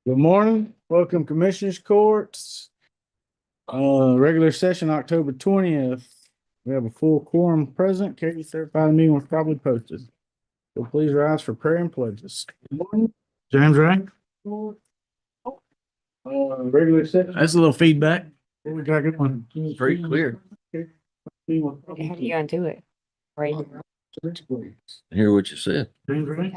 Good morning. Welcome Commissioners Courts. Regular session, October 20th. We have a full quorum present. Katie certified the meeting was probably posted. So please rise for prayer and pledges. Good morning. James Ray. Regular session. That's a little feedback. What we got going? Very clear. How do you undo it? Right. Hear what you said. James Ray.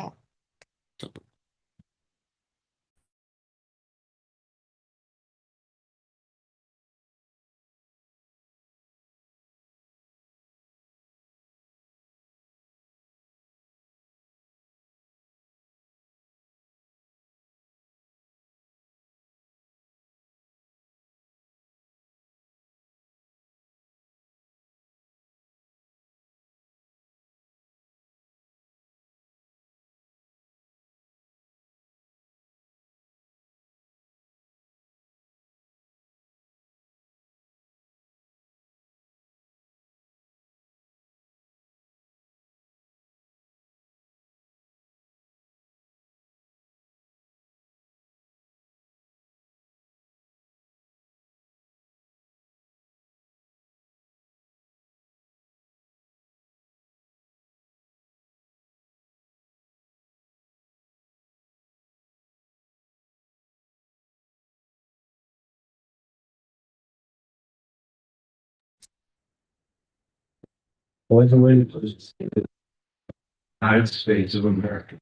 United States of America.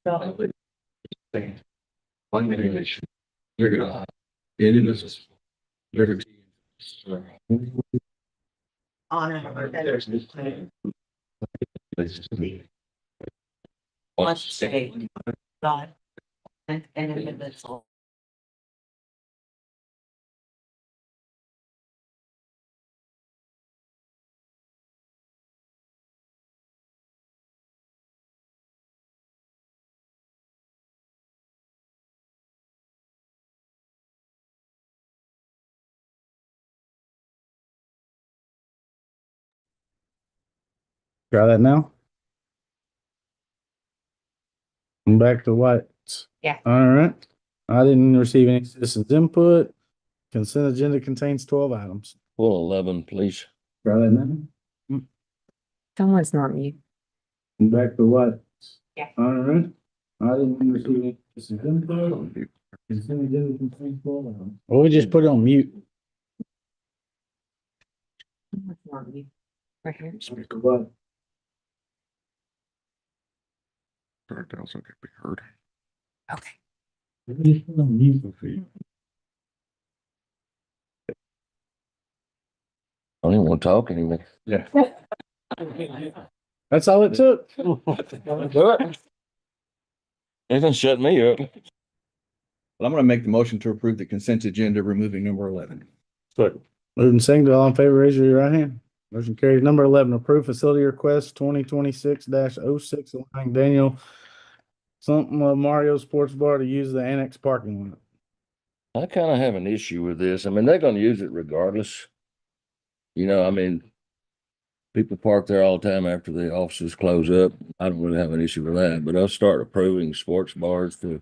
One nation. Under God, indivisible, liberty. Honor. One state. God. And indivisible. Try that now. I'm back to what? Yeah. All right. I didn't receive any citizens input. Consent agenda contains 12 items. Pull 11, please. Try that now. Someone's not mute. I'm back to what? Yeah. All right. I didn't receive any citizens input. Consent agenda contains 12 items. Well, we just put it on mute. Someone's not mute. Right here. Back to what? That doesn't get be heard. Okay. We just put it on mute. I don't even want to talk anymore. Yeah. That's all it took. Anything shut me up. Well, I'm gonna make the motion to approve the consent agenda, removing number 11. Moving second, all in favor, raise your right hand. Motion carries. Number 11, approve facility request 2026-06, allowing Daniel something of Mario Sports Bar to use the annex parking lot. I kind of have an issue with this. I mean, they're going to use it regardless. You know, I mean, people park there all the time after the offices close up. I don't really have an issue with that, but I'll start approving sports bars to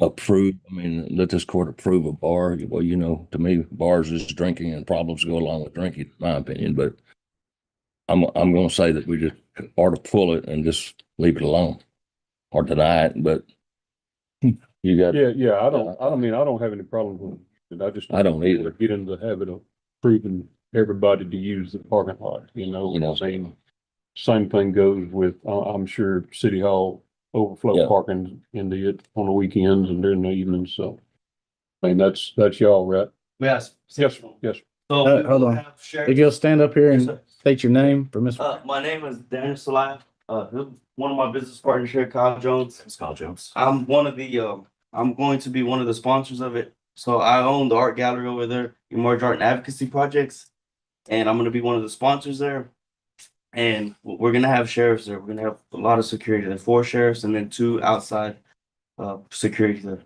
approve. I mean, let this court approve a bar. Well, you know, to me, bars is drinking and problems go along with drinking, in my opinion, but I'm going to say that we just ought to pull it and just leave it alone or deny it, but you got. Yeah, I don't have any problem with it. I don't either. Get into the habit of proving everybody to use the parking lot, you know, same thing goes with, I'm sure City Hall overflow Yeah. parking into it on the weekends and during the evenings, so. I mean, that's y'all, right? Yes. Yes, yes. So Hold on. If you'll stand up here and state your name for Mr. my name is Daniel Salai. One of my business partners here, Kyle Jones. It's Kyle Jones. I'm going to be one of the sponsors of it. So I own the art gallery over there, Emerge Art and Advocacy Projects, and I'm going to be one of the sponsors there. And we're going to have sheriffs there. We're going to have a lot of security there, 4 sheriffs and then 2 outside security there.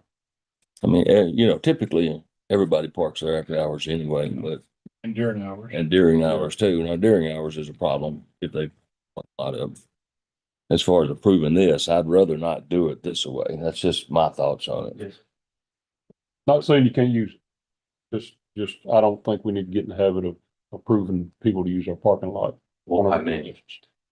I mean, you know, typically everybody parks there after hours anyway, but. And during hours. And during hours too. Now, during hours is a problem if they, a lot of, as far as approving this, I'd rather not do it this way. That's just my thoughts on it. Yes. Not saying you can't use it. Just, I don't think we need to get in the habit of approving people to use our parking lot. Well, I mean,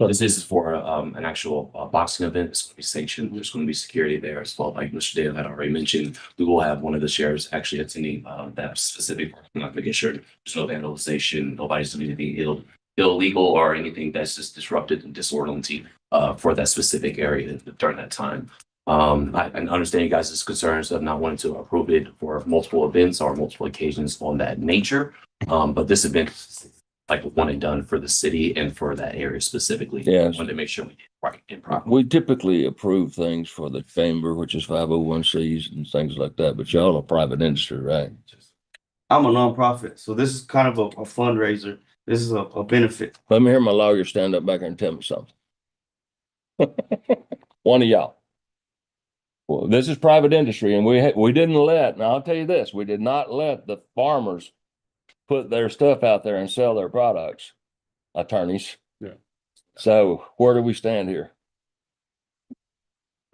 this is for an actual boxing event. It's going to be sanctioned. There's going to be security there as well. Like Mr. Dale had already mentioned, we will have one of the sheriffs actually attending that specific parking lot, making sure there's no vandalization, nobody's doing anything illegal or anything that's just disrupted and disorderly for that specific area during that time. I understand you guys' concerns of not wanting to approve it for multiple events or multiple occasions on that nature. But this event is like one and done for the city and for that area specifically. Yeah. I wanted to make sure we did right and proper. We typically approve things for the chamber, which is 501(c)s and things like that, but y'all are private industry, right? I'm a nonprofit, so this is kind of a fundraiser. This is a benefit. Let me hear my lawyer stand up back there and tell me something. One of y'all. Well, this is private industry and we didn't let, and I'll tell you this, we did not let the farmers put their stuff out there and sell their products, attorneys. Yeah. So where do we stand here?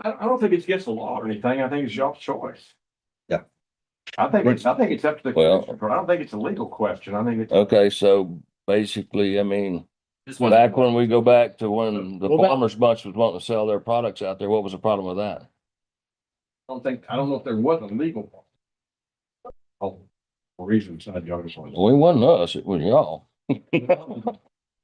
I don't think it's against the law or anything. I think it's y'all's choice. Yeah. I think it's up to the Well- commission, but I don't think it's a legal question. I think it's. Okay, so basically, I mean, This one, back when we go back to when the What about- farmers bunch was wanting to sell their products out there, what was the problem with that? I don't know if there was a legal. Oh, reasons I just want. Well, it wasn't us, it was y'all.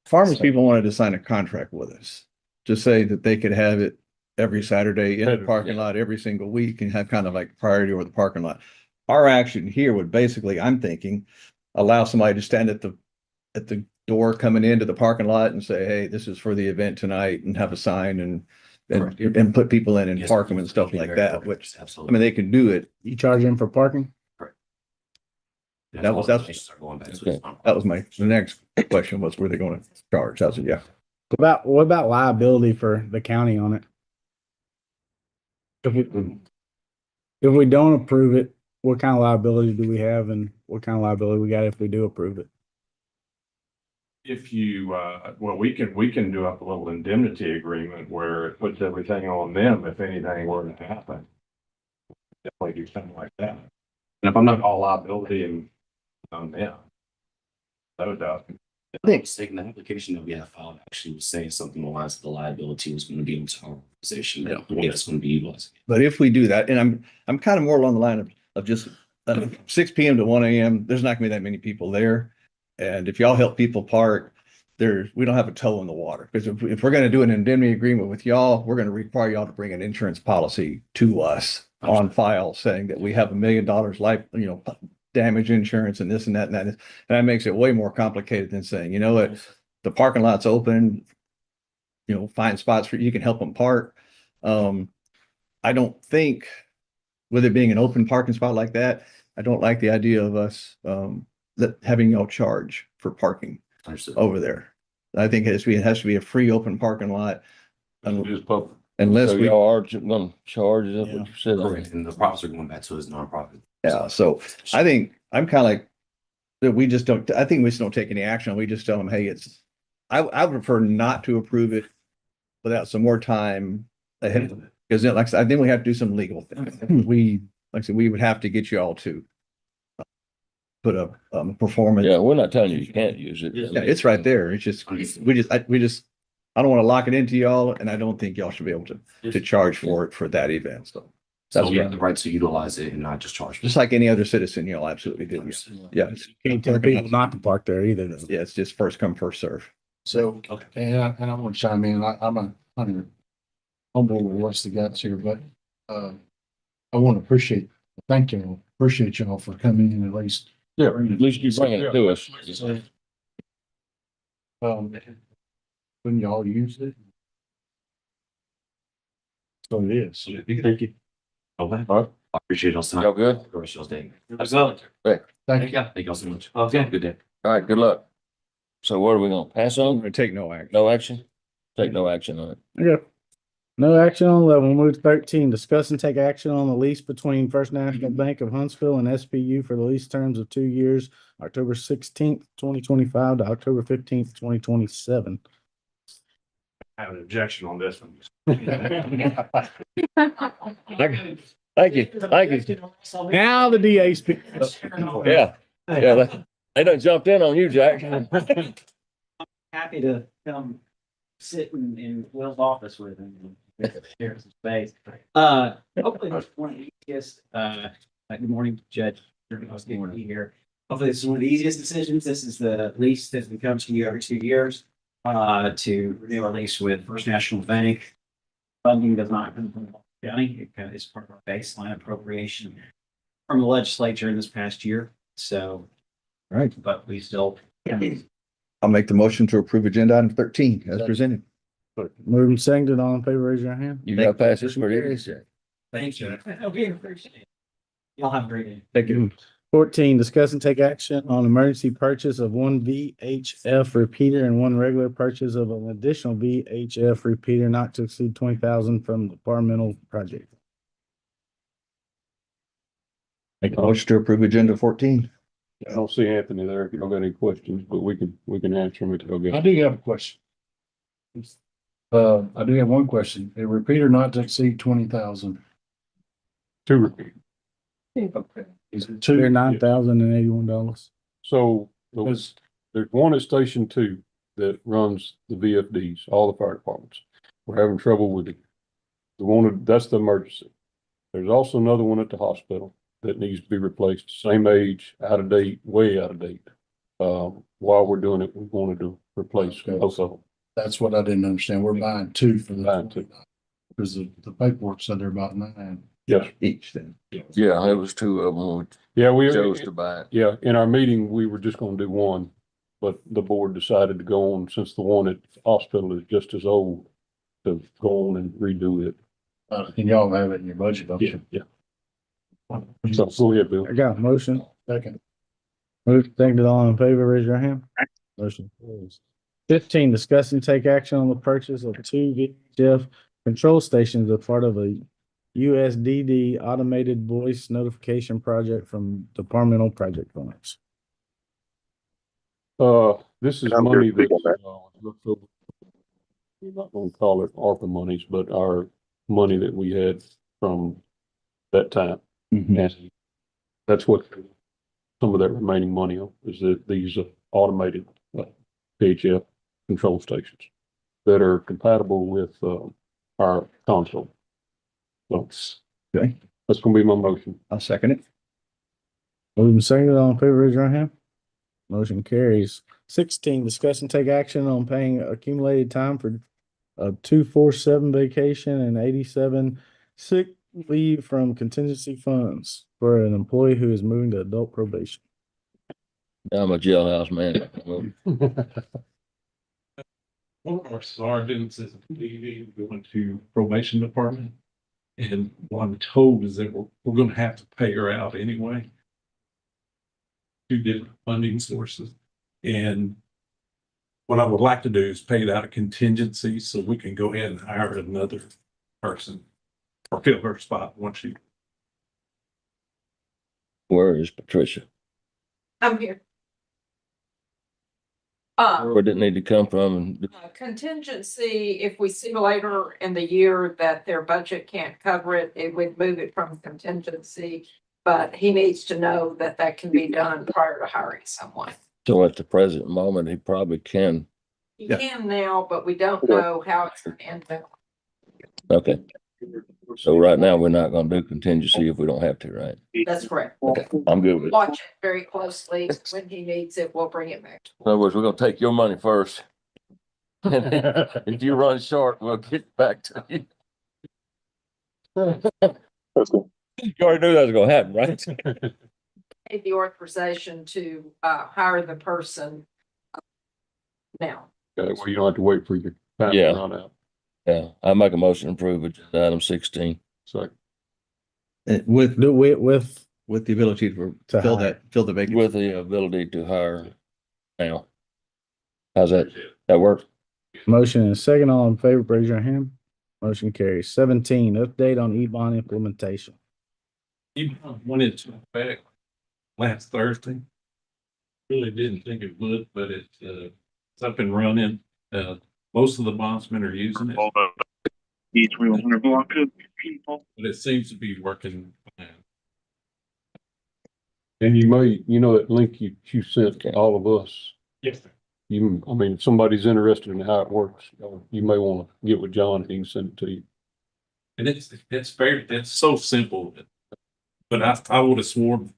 Farmers people wanted to sign a contract with us to say that they could have it every Saturday in the parking lot every single week and have kind of like priority over the parking lot. Our action here would basically, I'm thinking, allow somebody to stand at the door coming into the parking lot and say, hey, this is for the event tonight, and have a sign and put people in and Yes, park them and stuff be like very that, appropriate. which, I Absolutely. mean, they can do it. You charge them for parking? That's was- all that's- the issues are going back to Okay. this. That was the next question was, were they going to charge? I said, yeah. What about liability for the county on it? If we don't approve it, what kind of liability do we have and what kind of liability we got if we do approve it? If you, well, we can do up a little indemnity agreement where it puts everything on them if anything were to happen. Definitely do something like that. And if I'm not all liability and on them. No doubt. I think mistaken, the application that we have filed actually was saying something along the lines of the liability was going to be into our organization. Yeah. That's going to be utilized. But if we do that, and I'm kind of more along the line of just 6 PM to 1 AM, there's not gonna be that many people there. And if y'all help people park, we don't have a toe in the water. Because if we're gonna do an indemnity agreement with y'all, we're gonna require y'all to bring an insurance policy to us on file saying that we have $1 million life, damage insurance and this and that and that. And that makes it way more complicated than saying, you know what, the parking lot's open, find spots for, you can help them park. I don't think, with it being an open parking spot like that, I don't like the idea of us, having y'all charge for parking Understood. over there. I think it has to be a free open parking lot. It is public. Unless So we, y'all are gonna charge, is that what you said? Correct. And the profits are going back to his nonprofit. yeah, so I think, I'm kind of like, that we just don't, I think we just don't take any action. We just tell them, hey, I would prefer not to approve it without some more time ahead of it. Because then, like I said, I think we have to do some legal things. Like I said, we would have to get you all to put a performance. Yeah, we're not telling you can't use it. Yeah, it's right there. It's just, I don't want to lock it into y'all, and I don't think y'all should be able to charge for it for that event. So So that's we right. have the right to utilize it and not just charge. for it. Just like any other citizen, you'll absolutely do. Yeah, Can't tell people not to park there either. though. yeah, it's just first come, first serve. So, Okay. and I want to chime in, I'm a hundred humble with what's the guts here, but, I want to thank you, appreciate y'all for coming in at least. Yeah, at least you bring it to us. When y'all use it. So it is. Thank you. Okay. All right. I appreciate y'all's time. Y'all good? The rest of y'all's day. Let's go. Thank you. Thank y'all so much. Okay. Good day. All right, good luck. So what are we gonna pass I'm on? gonna take no action. No action? Take no action on it. Okay. No action on 11. We'll move to 13. Discuss and take action on the lease between First National Bank of Huntsville and SPU for the lease terms of 2 years, October 16th, 2025 to October 15th, 2027. have an objection on this one. Thank you, thank you. Now the DA speaks. Yeah, yeah, they done jumped in on you, Jack. Happy to come sit in Will's office with him and share some space. Hopefully this is one of the easiest, good morning, Judge. Good to be here. Hopefully this is one of the easiest decisions. This is the lease that comes to you every 2 years, to renew our lease with First National Bank. Funding does not come from the county. It is part of our baseline appropriation from the legislature in this past year. So, Right. but we still. I'll make the motion to approve agenda item 13 as presented. Moving seconded, all in favor, raise your hand. You gotta pass this pretty easy. Thank you. Okay, appreciate it. Y'all have a great day. Thank you. 14, discuss and take action on emergency purchase of one VHF repeater and one regular purchase of an additional VHF repeater not to exceed 20,000 from departmental project. Make the motion to approve agenda 14. I don't see Anthony there if y'all got any questions, but we can answer them if y'all I got. do have a question. I do have one question. A repeater not to exceed 20,000. Two repeat. Okay. Is it They're two? $9,081. So Because there's one at Station 2 that runs the VFDs, all the fire departments. We're having trouble with it. That's the emergency. There's also another one at the hospital that needs to be replaced, same age, out of date, way out of date. While we're doing it, we wanted to replace both of them. that's what I didn't understand. We're buying two for the Buying two. because the paperwork said they're about 9. Yes. Each then. Yeah, it was two of them. Yeah, We we chose to buy it. Yeah, in our meeting, we were just gonna do one, but the board decided to go on, since the one at the hospital is just as old, to go on and redo it. And y'all have it in your budget, don't you? Yeah. So go ahead, Bill. I got a motion. Second. Moved seconded, all in favor, raise your hand. Motion carries. 15, discuss and take action on the purchase of two VHF control stations as part of a USDD automated voice notification project from departmental project funds. This is money that's, left over. We're not gonna call it ARPA monies, but our money that we had from that time. And that's what some of that remaining money on is that these automated VHF control stations that are compatible with our console. So Okay. that's gonna be my motion. I'll second it. Moving seconded, all in favor, raise your hand. Motion carries. 16, discuss and take action on paying accumulated time for a 247 vacation and 87 sick leave from contingency funds for an employee who is moving to adult probation. I'm a jailhouse man. One of our sergeants is leaving, going to probation department. And what I'm told is that we're gonna have to pay her out anyway. Two different funding sources. And what I would like to do is pay it out of contingency so we can go ahead and hire another person or fill her spot once she. Where is Patricia? I'm here. Where did it need to come from? Contingency, if we see later in the year that their budget can't cover it, it would move it from contingency. But he needs to know that that can be done prior to hiring someone. So at the present moment, he probably can. He Yeah. can now, but we don't know how it's going to end up. Okay. So right now, we're not gonna do contingency if we don't have to, right? That's correct. Okay, I'm good with it. Watch it very closely. When he needs it, we'll bring it back. In other words, we're gonna take your money first. If you run short, we'll get back to you. You already knew that was gonna happen, right? Need the authorization to hire the person now. Okay, well, you don't have to wait for your time to Yeah. run out. Yeah, I make a motion to approve agenda item 16. So With With the ability to To fill hire. fill the vacancy. With the ability to hire now. How's that? That work? motion and second, all in favor, raise your hand. Motion carries. 17, update on E-bond implementation. Even went into effect last Thursday. Really didn't think it would, but it's up and running. most of the bondsmen are using it, Each 100 block of people. but it seems to be working fine. And you may, you know, that link you sent to all of us. Yes, sir. I mean, if somebody's interested in how it works, you may want to get with John, he can send it to you. And it's so simple. But I would have sworn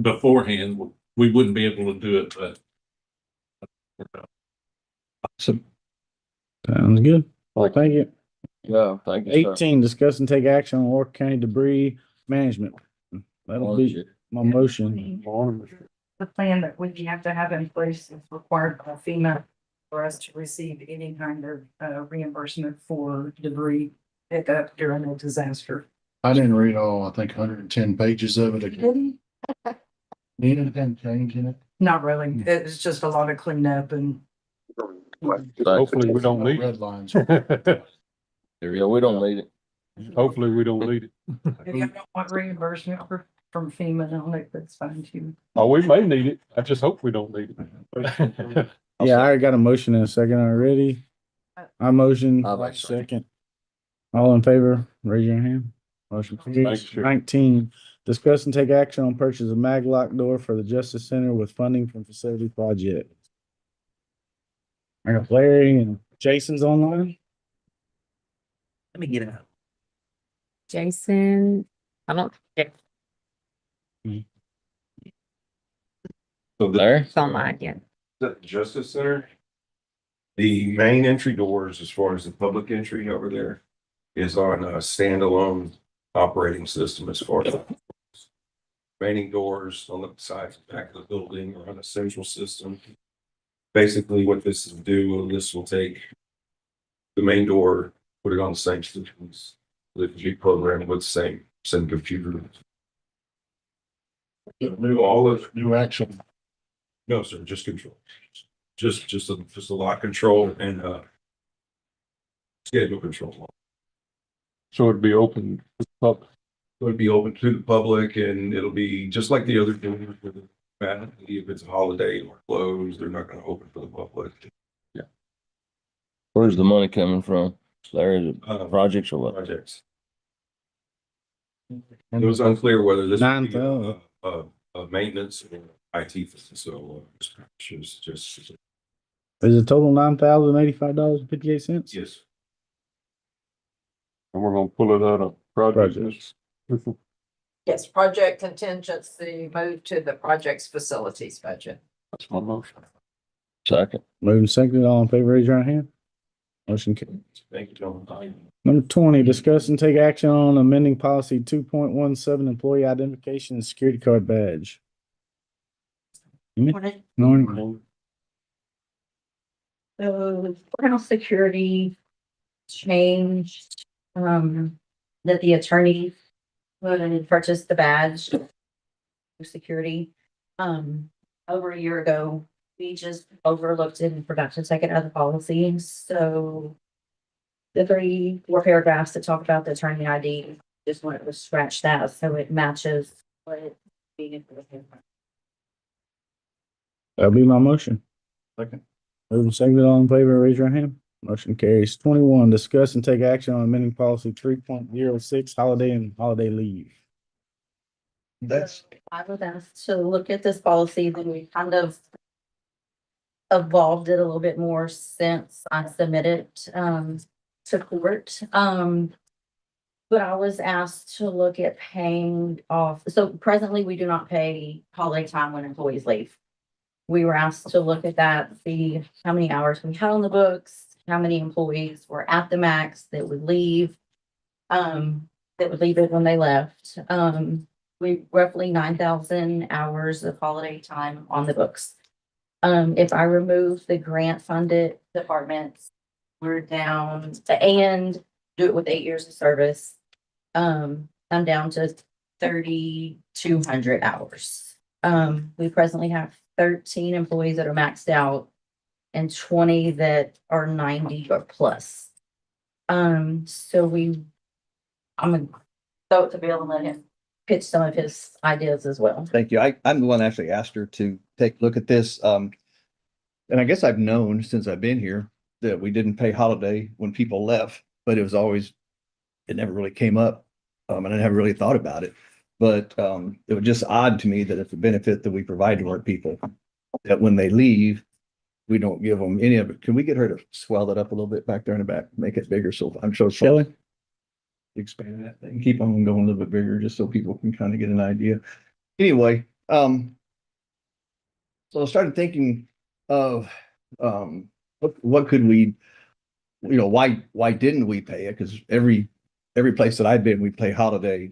beforehand, we wouldn't be able to do it, but. So Sounds good. Like, Thank you. Yeah, thank you, sir. 18, discuss and take action on Walker County debris management. That'll be my motion. The plan that we have to have in place is required by FEMA for us to receive any kind of reimbursement for debris pickup during a disaster. I didn't read all, I think, 110 pages of it. Need anything change in it? Not really. It's just a lot of cleanup and hopefully we don't need Red lines. it. Yeah, we don't need it. Hopefully we don't need it. if you don't want reimbursement from FEMA on it, that's fine too. Oh, we may need it. I just hope we don't need it. Yeah, I already got a motion and a second already. I motion, I'll make a second. second. All in favor, raise your hand. Motion Thanks, carries. sir. 19, discuss and take action on purchase of mag lock door for the Justice Center with funding from facility project. I got Larry and Jason's online. Let me get it out. Jason, I don't, So Larry? it's online yet. the Justice Center. The main entry doors, as far as the public entry over there, is on a standalone operating system as far as remaining doors on the side and back of the building or on a central system. Basically, what this will do, this will take the main door, put it on the same systems, the G program with the same computer. New, All of new action. No, sir, just control. Just a lot control and schedule control. So it'd be open. Up. It would be open to the public and it'll be just like the other doors with the if it's a holiday or closed, they're not gonna open for the public. Where's the money coming from? Larry, is it projects or what? Projects. It was unclear whether this would be 9,000. a maintenance or IT, so just Is it total $9,085.58? yes. And we're gonna pull it out of projects. Yes, project contingency moved to the project's facilities budget. That's my motion. Second. Moving second, all in favor, raise your hand. Motion carries. Thank you, gentlemen. Number 20, discuss and take action on amending policy 2.17 employee identification and security card badge. Norman? So courthouse security changed, that the attorney would purchase the badge for security. Over a year ago, we just overlooked it and forgot to take it out of the policy. So the 4 paragraphs that talk about the attorney ID, just wanted to scratch that so it matches what it's being. That'll be my motion. Second. Moving second, all in favor, raise your hand. Motion carries. 21, discuss and take action on amending policy 3.06 holiday and holiday leave. That's, I was asked to look at this policy, then we kind of evolved it a little bit more since I submitted to court. But I was asked to look at paying off. So presently, we do not pay holiday time when employees leave. We were asked to look at that, see how many hours we had on the books, how many employees were at the max that would leave it when they left. We roughly 9,000 hours of holiday time on the books. If I remove the grant funded departments, we're down and do it with 8 years of service. I'm down to 3,200 hours. We presently have 13 employees that are maxed out and 20 that are 90 or plus. So I'm gonna throw it to Bill and let him pitch some of his ideas as well. thank you. I'm the one that actually asked her to take a look at this. And I guess I've known since I've been here that we didn't pay holiday when people left, but it never really came up. And I never really thought about it. But it was just odd to me that it's a benefit that we provide to our people, that when they leave, we don't give them any of it. Can we get her to swell that up a little bit back there in the back, make it bigger? So I'm so sorry. Expand that thing, keep on going a little bit bigger, just so people can kind of get an idea. Anyway, so I started thinking of what could we, why didn't we pay it? Because every place that I've been, we pay holiday,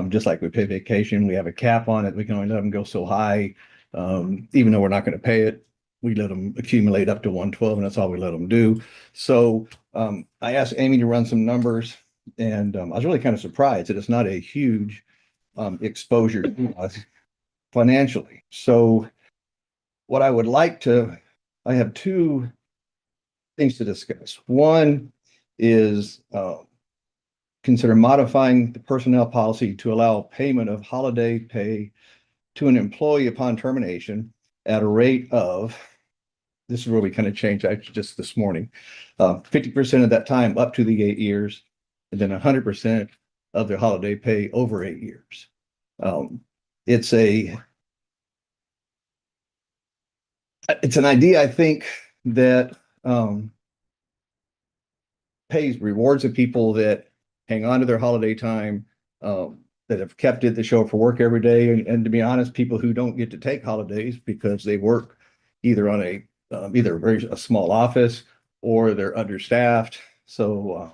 just like we pay vacation. We have a cap on it. We can only let them go so high. Even though we're not going to pay it, we let them accumulate up to 112, and that's all we let them do. So I asked Amy to run some numbers, and I was really kind of surprised that it's not a huge exposure to us financially. So what I would like to, I have two things to discuss. One is consider modifying the personnel policy to allow payment of holiday pay to an employee upon termination at a rate of, this is where we kind of changed just this morning, 50% of that time up to the 8 years, and then 100% of their holiday pay over 8 years. It's an idea, I think, that rewards the people that hang on to their holiday time, that have kept it, that show up for work every day. And to be honest, people who don't get to take holidays because they work either on a small office or they're understaffed. So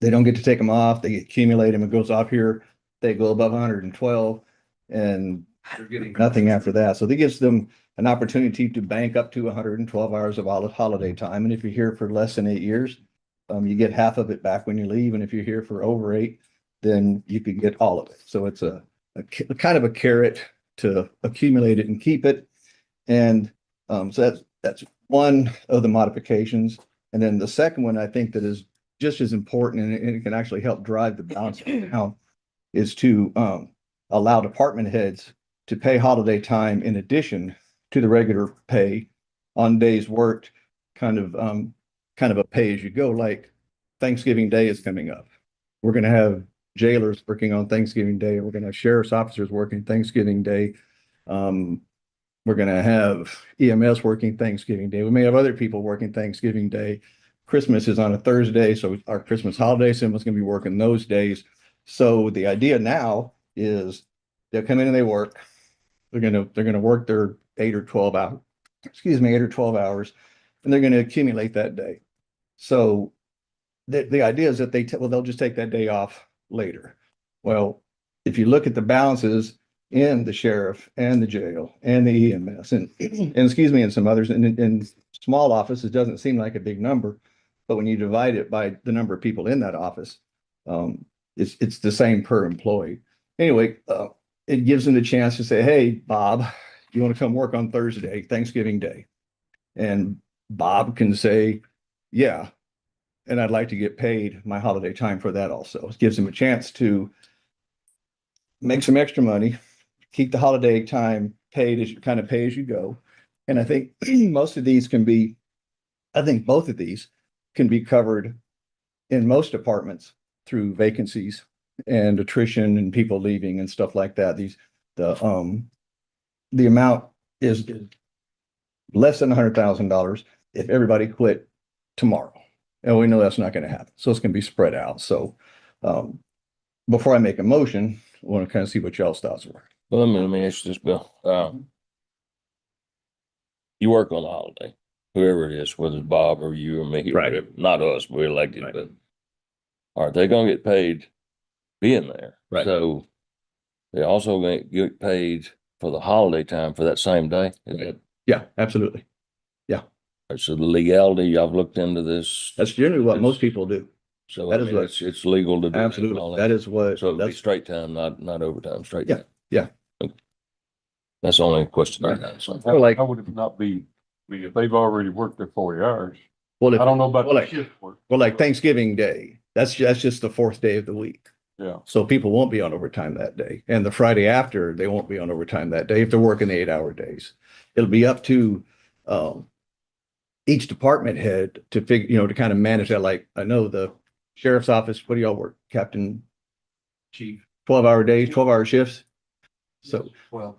they don't get to take them off. They accumulate them. It goes off here. They go above 112 and they're getting nothing after that. So that gives them an opportunity to bank up to 112 hours of holiday time. And if you're here for less than 8 years, you get half of it back when you leave. And if you're here for over 8, then you could get all of it. So it's a kind of a carrot to accumulate it and keep it. And so that's one of the modifications. And then the second one, I think that is just as important, and it can actually help drive the balance down, is to allow department heads to pay holiday time in addition to the regular pay on days worked, kind of a pay as you go. Like Thanksgiving Day is coming up. We're going to have jailers working on Thanksgiving Day. We're going to have sheriff's officers working Thanksgiving Day. We're going to have EMS working Thanksgiving Day. We may have other people working Thanksgiving Day. Christmas is on a Thursday, so our Christmas holiday someone's going to be working those days. So the idea now is they'll come in and they work. They're going to work their 8 or 12 hours, 8 or 12 hours, and they're going to accumulate that day. So the idea is that they'll just take that day off later. Well, if you look at the balances in the sheriff and the jail and the EMS and and some others in small offices, it doesn't seem like a big number, but when you divide it by the number of people in that office, it's the same per employee. Anyway, it gives them the chance to say, hey, Bob, you want to come work on Thursday, Thanksgiving Day? And Bob can say, yeah, and I'd like to get paid my holiday time for that also. It gives them a chance to make some extra money, keep the holiday time paid as pay as you go. And I think both of these can be covered in most departments through vacancies and attrition and people leaving and stuff like that. The amount is less than $100,000 if everybody quit tomorrow. And we know that's not going to happen. So it's going to be spread out. So before I make a motion, I want to kind of see what y'all's thoughts were. Well, let me ask you this, Bill. You work on a holiday, whoever it is, whether it's Bob or you or me, Right. whatever. Not us, we're elected, Right. but aren't they going to get paid being there? Right. So they also going to get paid for the holiday time for that same day. Is that, Yeah, absolutely. so the legality, I've looked into this. That's generally what most people do. So that I is mean, what- it's legal to do. Absolutely. all That is what, So it'd be that's, straight time, not overtime, straight Yeah, time. yeah. Okay. That's the only question I had. So. Well, like- How would it not be, if they've already worked their 40 hours? well, if, I don't know about well, the like, shift work. well, like Thanksgiving Day, that's just the 4th day of the week. Yeah. So people won't be on overtime that day. And the Friday after, they won't be on overtime that day if they're working the 8-hour days. It'll be up to each department head to figure, to kind of manage that. Like, I know the sheriff's office, what do y'all work, Captain? Chief, 12-hour days, 12-hour shifts? So, Well,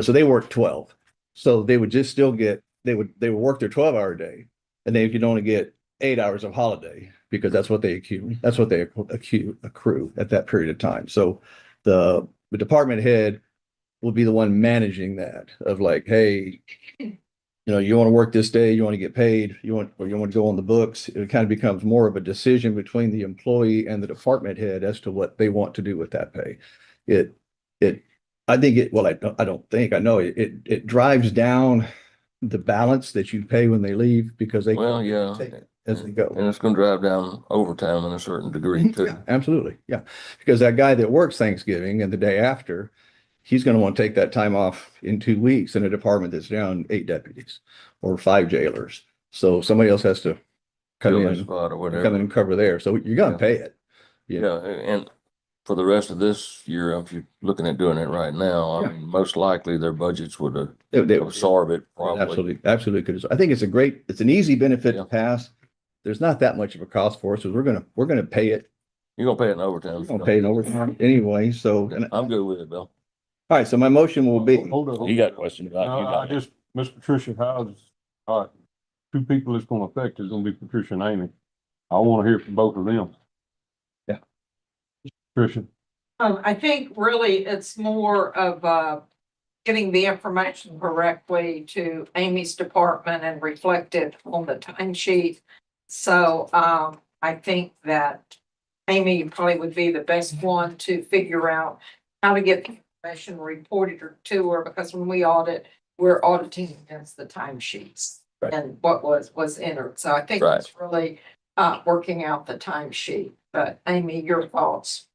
so they work 12. So they would just still get, they would work their 12-hour day, and they could only get 8 hours of holiday because that's what they accrue at that period of time. So the department head will be the one managing that of like, hey, you want to work this day, you want to get paid, you want to go on the books. It kind of becomes more of a decision between the employee and the department head as to what they want to do with that pay. I know it drives down the balance that you pay when they leave because they Well, yeah. take it as they go. And it's gonna drive down overtime in a certain degree too. Yeah, absolutely. Yeah. Because that guy that works Thanksgiving and the day after, he's going to want to take that time off in 2 weeks in a department that's down 8 deputies or 5 jailers. So somebody else has to come Fill in, that spot or whatever. come in and cover there. So you're going to pay it. Yeah, and for the rest of this year, if you're looking at doing it right now, I mean, most likely their budgets would They- absorb it probably. Absolutely, absolutely. Because I think it's an easy benefit to pass. There's not that much of a cost for us, so we're gonna pay it. You're gonna pay it in overtime. We're gonna pay it in overtime anyway. So, I'm good with it, Bill. all right. So my motion will be. Hold on. You got a question about, No, you I got it. just, Miss Patricia, all right, 2 people it's gonna affect is gonna be Patricia and Amy. I wanna hear from both of them. Yeah. Patricia. I think really it's more of, getting the information correctly to Amy's department and reflected on the timesheet. So, I think that Amy probably would be the best one to figure out how to get the information reported to her, because when we audit, we're auditing against the timesheets Right. and what was entered. So I think Right. it's really, working out the timesheet. But Amy, your thoughts?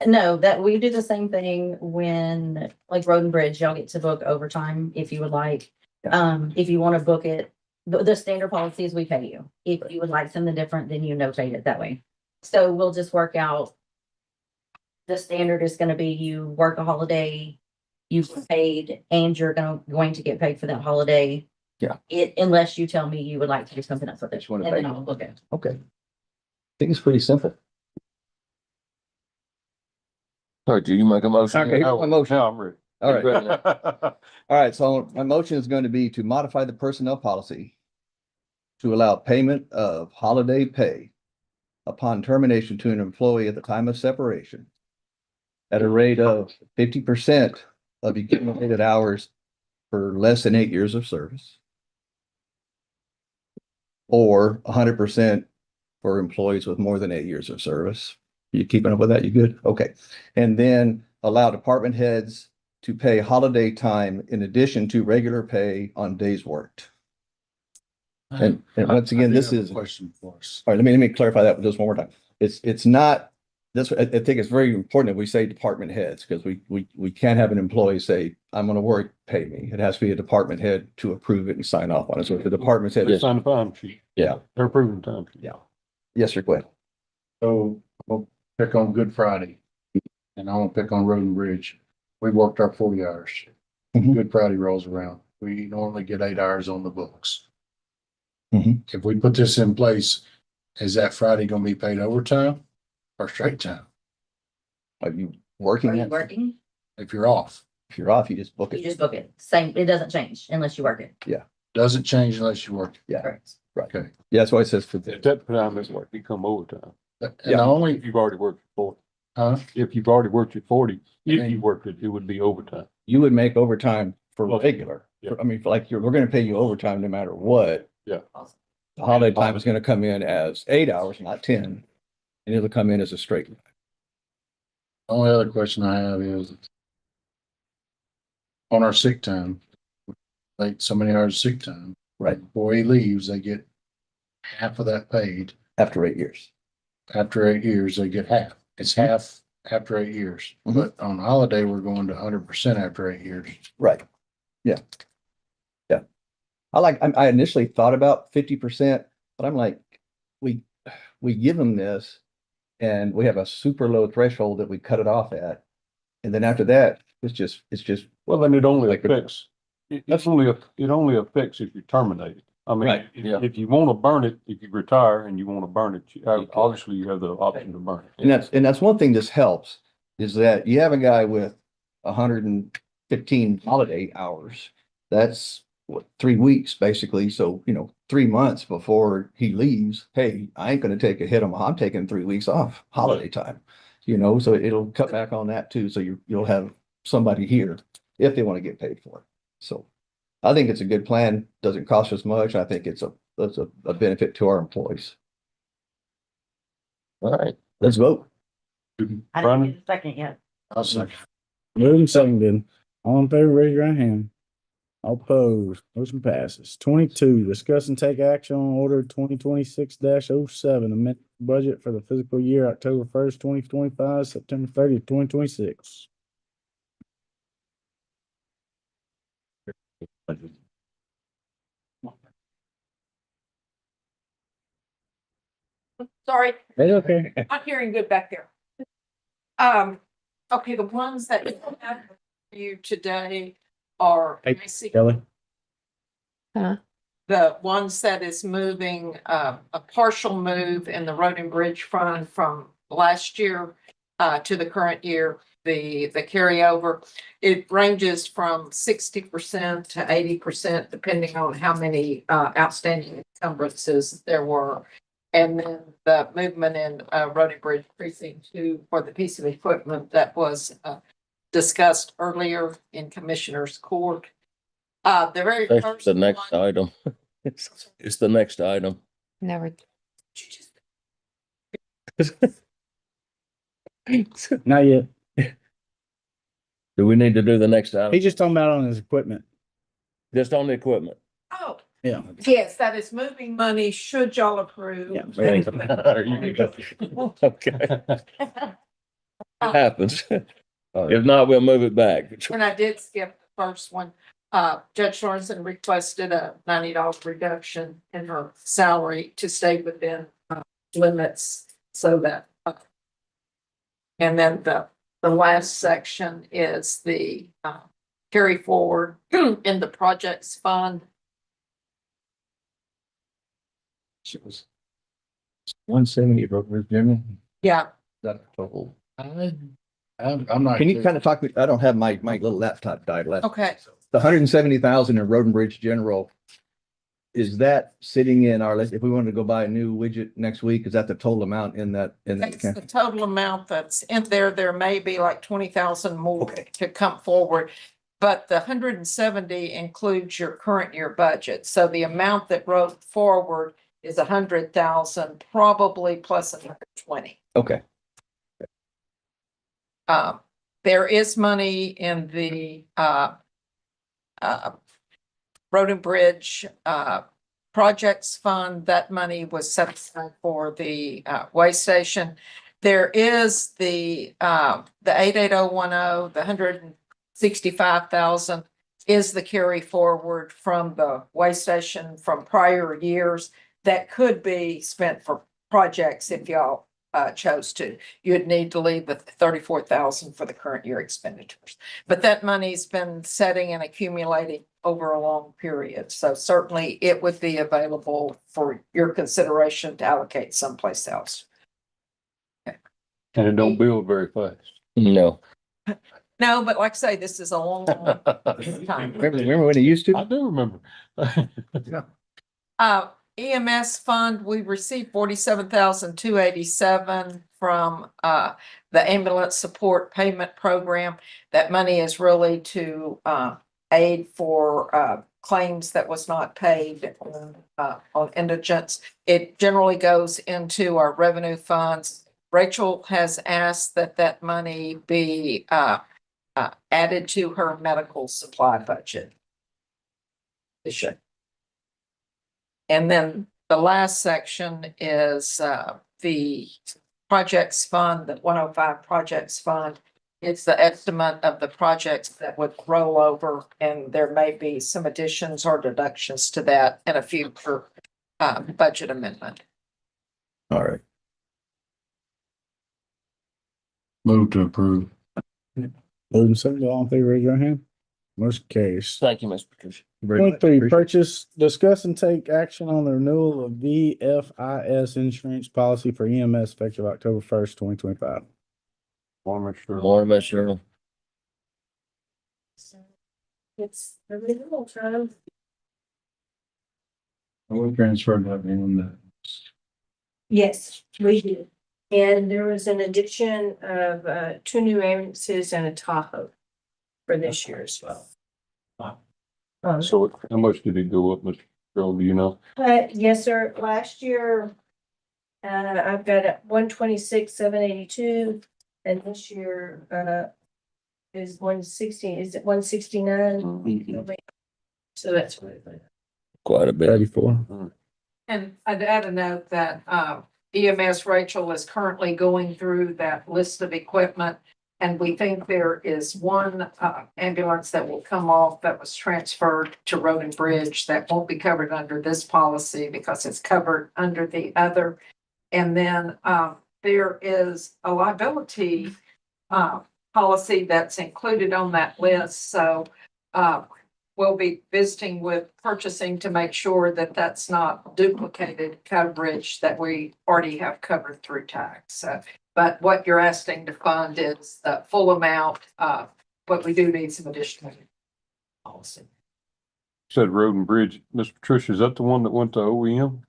No, that we do the same thing when, like Road and Bridge, y'all get to book overtime if you would like. If you want to book it, the standard policy is we pay you. If you would like something different, then you notate it that way. So we'll just work out. The standard is gonna be you work a holiday, you get paid, and you're going to get paid for that holiday. Yeah. Unless you tell me you would like to do something else with it, Just wanna and then pay. I'll book it. Okay. I think it's pretty simple. Sorry, do you make a motion? Okay, here's my motion. Now I'm ready. All right. All right. So my motion is going to be to modify the personnel policy to allow payment of holiday pay upon termination to an employee at the time of separation at a rate of 50% of accumulated hours for less than 8 years of service, or 100% for employees with more than 8 years of service. You keeping up with that? You good? Okay. And then allow department heads to pay holiday time in addition to regular pay on days worked. And once again, I do this have a is, all question for us. right, let me clarify that just one more time. It's not, this, I think it's very important that we say department heads, because we can't have an employee say, I'm gonna work, pay me. It has to be a department head to approve it and sign off on it. So if the department head They is, sign the time sheet. yeah, They're approving the time sheet. yeah. Yes, sir, go ahead. So we'll pick on Good Friday. And I want to pick on Road and Bridge. We worked our 40 hours. Mhm. Good Friday rolls around. We normally get 8 hours on the books. Mhm. If we put this in place, is that Friday gonna be paid overtime or straight time? Are you Are working you it? working? If you're off, If you're off, you just book You it. just book it. Same, it doesn't change unless you work it. doesn't change unless you work. Yeah, Correct. right. Okay. Yeah, that's why it says for At that time, it's like become overtime. And Yeah. the only, If you've already worked your 40. huh? If you've already worked your 40, if Okay. you worked it, it would be overtime. you would make overtime for Well, regular. yeah. I mean, we're gonna pay you overtime no matter what. Yeah. The holiday time is gonna come in as 8 hours, not 10, and it'll come in as a straight. Only other question I have is on our sick time, like so many hours of sick time. Right. Before he leaves, they get half of that paid. After 8 years. After 8 years, they get half. It's half after 8 years. Mhm. But on holiday, we're going to 100% after 8 years. Right. Yeah. Yeah. I initially thought about 50%, but I'm like, we give them this and we have a super low threshold that we cut it off at. And then after that, it's just, Well, then it only Like- affects, it only affects if you terminate it. I mean, Right, yeah. if you want to burn it, if you retire and you want to burn it, obviously you have the option to burn it. And that's one thing this helps, is that you have a guy with 115 holiday hours. That's what, 3 weeks basically. So, 3 months before he leaves, hey, I ain't gonna take a hit on I'm taking 3 weeks off holiday time. So it'll cut back on that too. So you'll have somebody here if they want to get paid for it. So I think it's a good plan. Doesn't cost us much. I think it's a benefit to our employees. All right. Let's vote. I didn't Brandon? get a second yet. I'll second. Moved and seconded. All in favor, raise your right hand. All opposed, motion passes. 22, discuss and take action on order 2026-07, amend budget for the fiscal year October 1st, 2025, September 30th, 2026. Sorry, Hey, okay. I'm hearing good back there. Okay, the ones that you have for you today are Hey, basically Kelly. the ones that is moving, a partial move in the road and bridge fund from last year to the current year, the carryover. It ranges from 60% to 80%, depending on how many outstanding encumbrances there were. And then the movement in road and bridge precinct 2 for the piece of equipment that was discussed earlier in Commissioner's Court. The very That's first the next one, item. It's the next item. Never. Not yet. Do we need to do the next item? He's just talking about on his equipment. Just on the equipment. oh, Yeah. yes, that is moving money, should y'all approve. Yeah. Okay. It happens. If not, we'll move it back. And I did skip the first one. Judge Sorensen requested a $90 reduction in her salary to stay within limits so that. And then the last section is the carry forward in the projects fund. She was 170 broker general. Yeah, That total. I'm not. Can you clear. kind of talk, I don't have my little laptop died last. okay. The 170,000 in road and bridge general. Is that sitting in our list? If we wanted to go buy a new widget next week, is that the total amount in that? That's the total amount that's in there. There may be like 20,000 more to come forward. But the 170 includes your current year budget. So the amount that wrote forward is 100,000, probably plus 120. Okay. There is money in the road and bridge projects fund. That money was set aside for the way station. There is the 88010, the 165,000 is the carry forward from the way station from prior years that could be spent for projects if y'all chose to. You'd need to leave the 34,000 for the current year expenditures. But that money's been setting and accumulating over a long period. So certainly it would be available for your consideration to allocate someplace else. And it don't build very fast. No. No, but like I say, this is a long, long time. Remember when it used I to? do remember. EMS fund, we received 47,287 from the ambulance support payment program. That money is really to aid for claims that was not paid on indigents. It generally goes into our revenue funds. Rachel has asked that that money be added to her medical supply budget. It should. And then the last section is the projects fund, the 105 projects fund. It's the estimate of the projects that would roll over, and there may be some additions or deductions to that in a future budget amendment. All right. Move to approve. Moving second, all in favor, raise your hand. Motion carries. Thank you, Ms. Patricia. Very much. 23, Appreciate it. purchase, discuss and take action on the renewal of VFIS insurance policy for EMS effective October 1st, 2025. Morning, sure. Morning, Miss Cheryl. It's the renewal time. We transferred that in the. Yes, we did. And there was an addition of 2 new ambulances and a Tahoe for this year as well. So how much did it go up, Mr. Cheryl? Do you know? Yes, sir. Last year, I've got it 126,782, and this year, is 160, is it 169? So that's what it is. Quite a bit. 34. And I'd add a note that EMS Rachel is currently going through that list of equipment. And we think there is one ambulance that will come off that was transferred to Road and Bridge that won't be covered under this policy because it's covered under the other. And then there is a liability policy that's included on that list. So we'll be visiting with purchasing to make sure that that's not duplicated coverage that we already have covered through tax. But what you're asking to fund is the full amount, but we do need some additional policy. Said Road and Bridge. Miss Patricia, is that the one that went to OEM?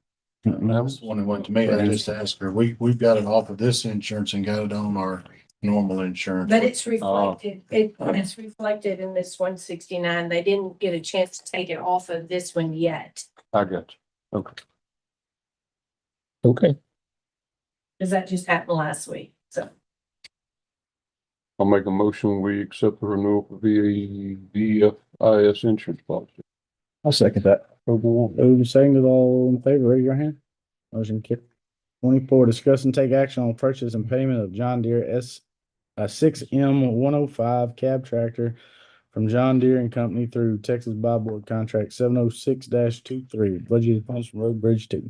That's the one that went to me. I just asked her, we've got it off of this insurance and got it on our normal insurance. But it's reflected, it's reflected in this 169. They didn't get a chance to take it off of this one yet. I got you. Okay. Okay. Cause that just happened last week, so. I'll make a motion. We accept the renewal for VFIS insurance policy. I'll second that. Moved and seconded, all in favor, raise your hand. Motion carried. 24, discuss and take action on purchase and payment of John Deere 6M105 cab tractor from John Deere and Company through Texas Bobboard Contract 706-23, budgeted funds from Road Bridge 2.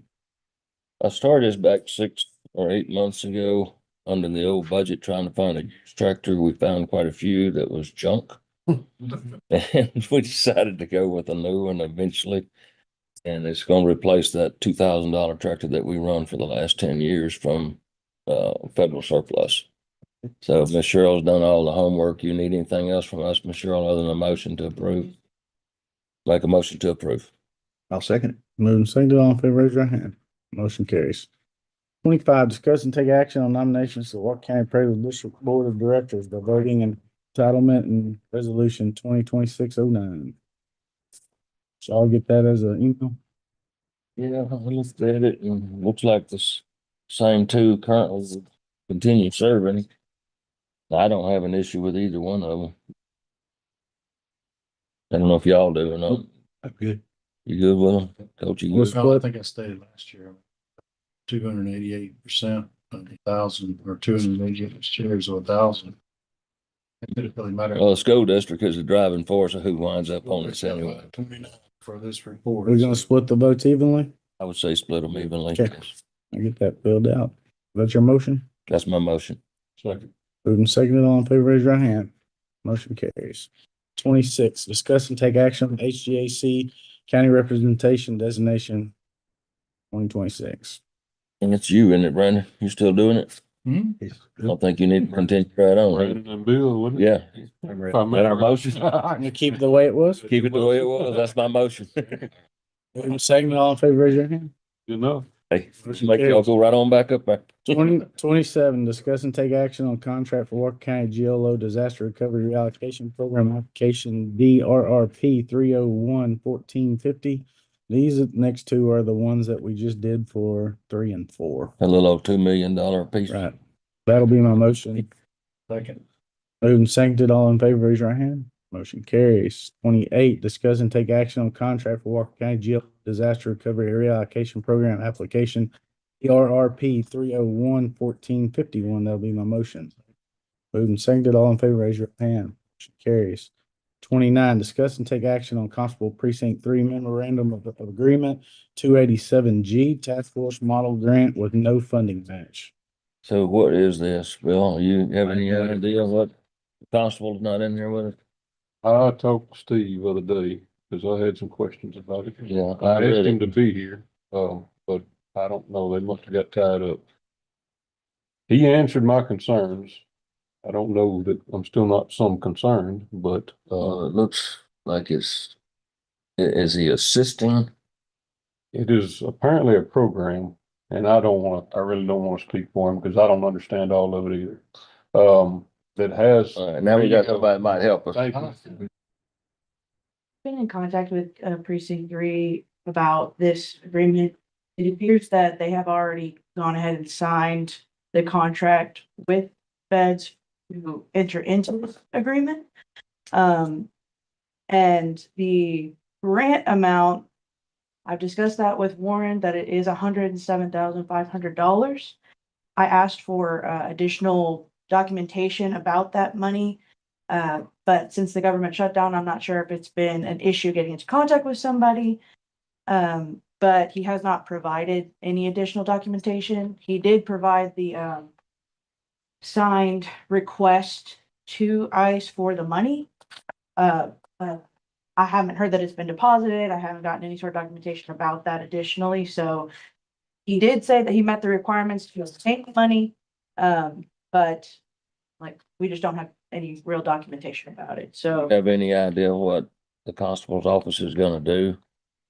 I started this back 6 or 8 months ago under the old budget, trying to find a used tractor. We found quite a few that was junk. And we decided to go with a new one eventually. And it's going to replace that $2,000 tractor that we run for the last 10 years from federal surplus. So Ms. Cheryl's done all the homework. You need anything else from us, Ms. Cheryl, other than a motion to approve? Make a motion to approve. I'll second it. Moved and seconded, all in favor, raise your hand. Motion carries. 25, discuss and take action on nominations to Walker County Appraisal District Board of Directors by voting in entitlement and resolution 2026-09. So I'll get that as an email. Yeah, I looked at it and looks like this same two currently will continue serving. I don't have an issue with either one of them. I don't know if y'all do or not. I'm good. You good with them? Coach, you good? No, I think I stated last year, 288% of 1,000 or 288 shares of 1,000. It didn't really matter. Well, the school district is the driving force of who winds up on this anyway. 29 for this report. We're gonna split the votes evenly. I would say split them evenly. Okay. I get that filled out. That's your motion? That's my motion. Second. Moved and seconded, all in favor, raise your hand. Motion carries. 26, discuss and take action on HGAC County Representation Designation 2026. And it's you, isn't it, Brandon? You still doing it? Hmm? I don't think you need to continue right on. right? Brandon and Bill, wouldn't it? Yeah. If I Is that our remember right. motion? You keep it the way it was? Keep it the way it was. That's my motion. Moved and seconded, all in favor, raise your hand. Good enough. Hey, make y'all go right on back up there. 27, discuss and take action on contract for Walker County GLO Disaster Recovery Reallocation Program application DRRP 301-1450. These next two are the ones that we just did for 3 and 4. A little over $2 million piece. Right. That'll be my motion. Second. Moved and seconded, all in favor, raise your hand. Motion carries. 28, discuss and take action on contract for Walker County GLO Disaster Recovery Reallocation Program application DRRP 301-1451. That'll be my motion. Moved and seconded, all in favor, raise your hand. Motion carries. 29, discuss and take action on Constable Precinct 3 Memorandum of Agreement 287G Task Force Model Grant with no funding match. So what is this, Bill? You have any idea what the constable's not in there with it? I talked to Steve the other day, because I had some questions about it. Yeah, I I asked read him it. to be here, but I don't know, they must have got tied up. He answered my concerns. I don't know that I'm still not some concerned, but, It looks like is he assisting? it is apparently a program, and I really don't want to speak for him because I don't understand all of it either. That has. Now we got There you go. somebody that might help us. Thank you. Been in contact with precinct 3 about this agreement. It appears that they have already gone ahead and signed the contract with feds to enter into this agreement. And the grant amount, I've discussed that with Warren, that it is $107,500. I asked for additional documentation about that money. But since the government shut down, I'm not sure if it's been an issue getting into contact with somebody. But he has not provided any additional documentation. He did provide the signed request to ICE for the money. But I haven't heard that it's been deposited. I haven't gotten any sort of documentation about that additionally, so he did say that he met the requirements to obtain the money. But like, we just don't have any real documentation about it, so. Have any idea what the constable's office is gonna do?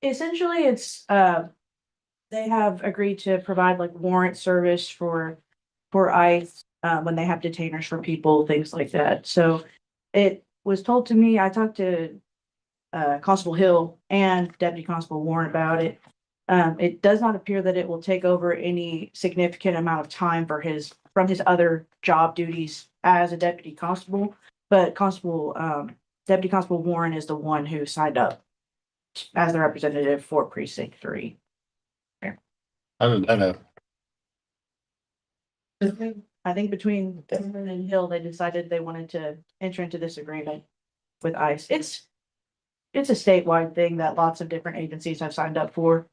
Essentially, it's, they have agreed to provide like warrant service for ICE, when they have detainers for people, things like that. So it was told to me, I talked to, Constable Hill and Deputy Constable Warren about it. It does not appear that it will take over any significant amount of time from his other job duties as a deputy constable, but Deputy Constable Warren is the one who signed up as the representative for precinct 3. I I think between Warren and Hill, they decided they wanted to enter into this agreement with ICE. It's a statewide thing that lots of different agencies have signed up for.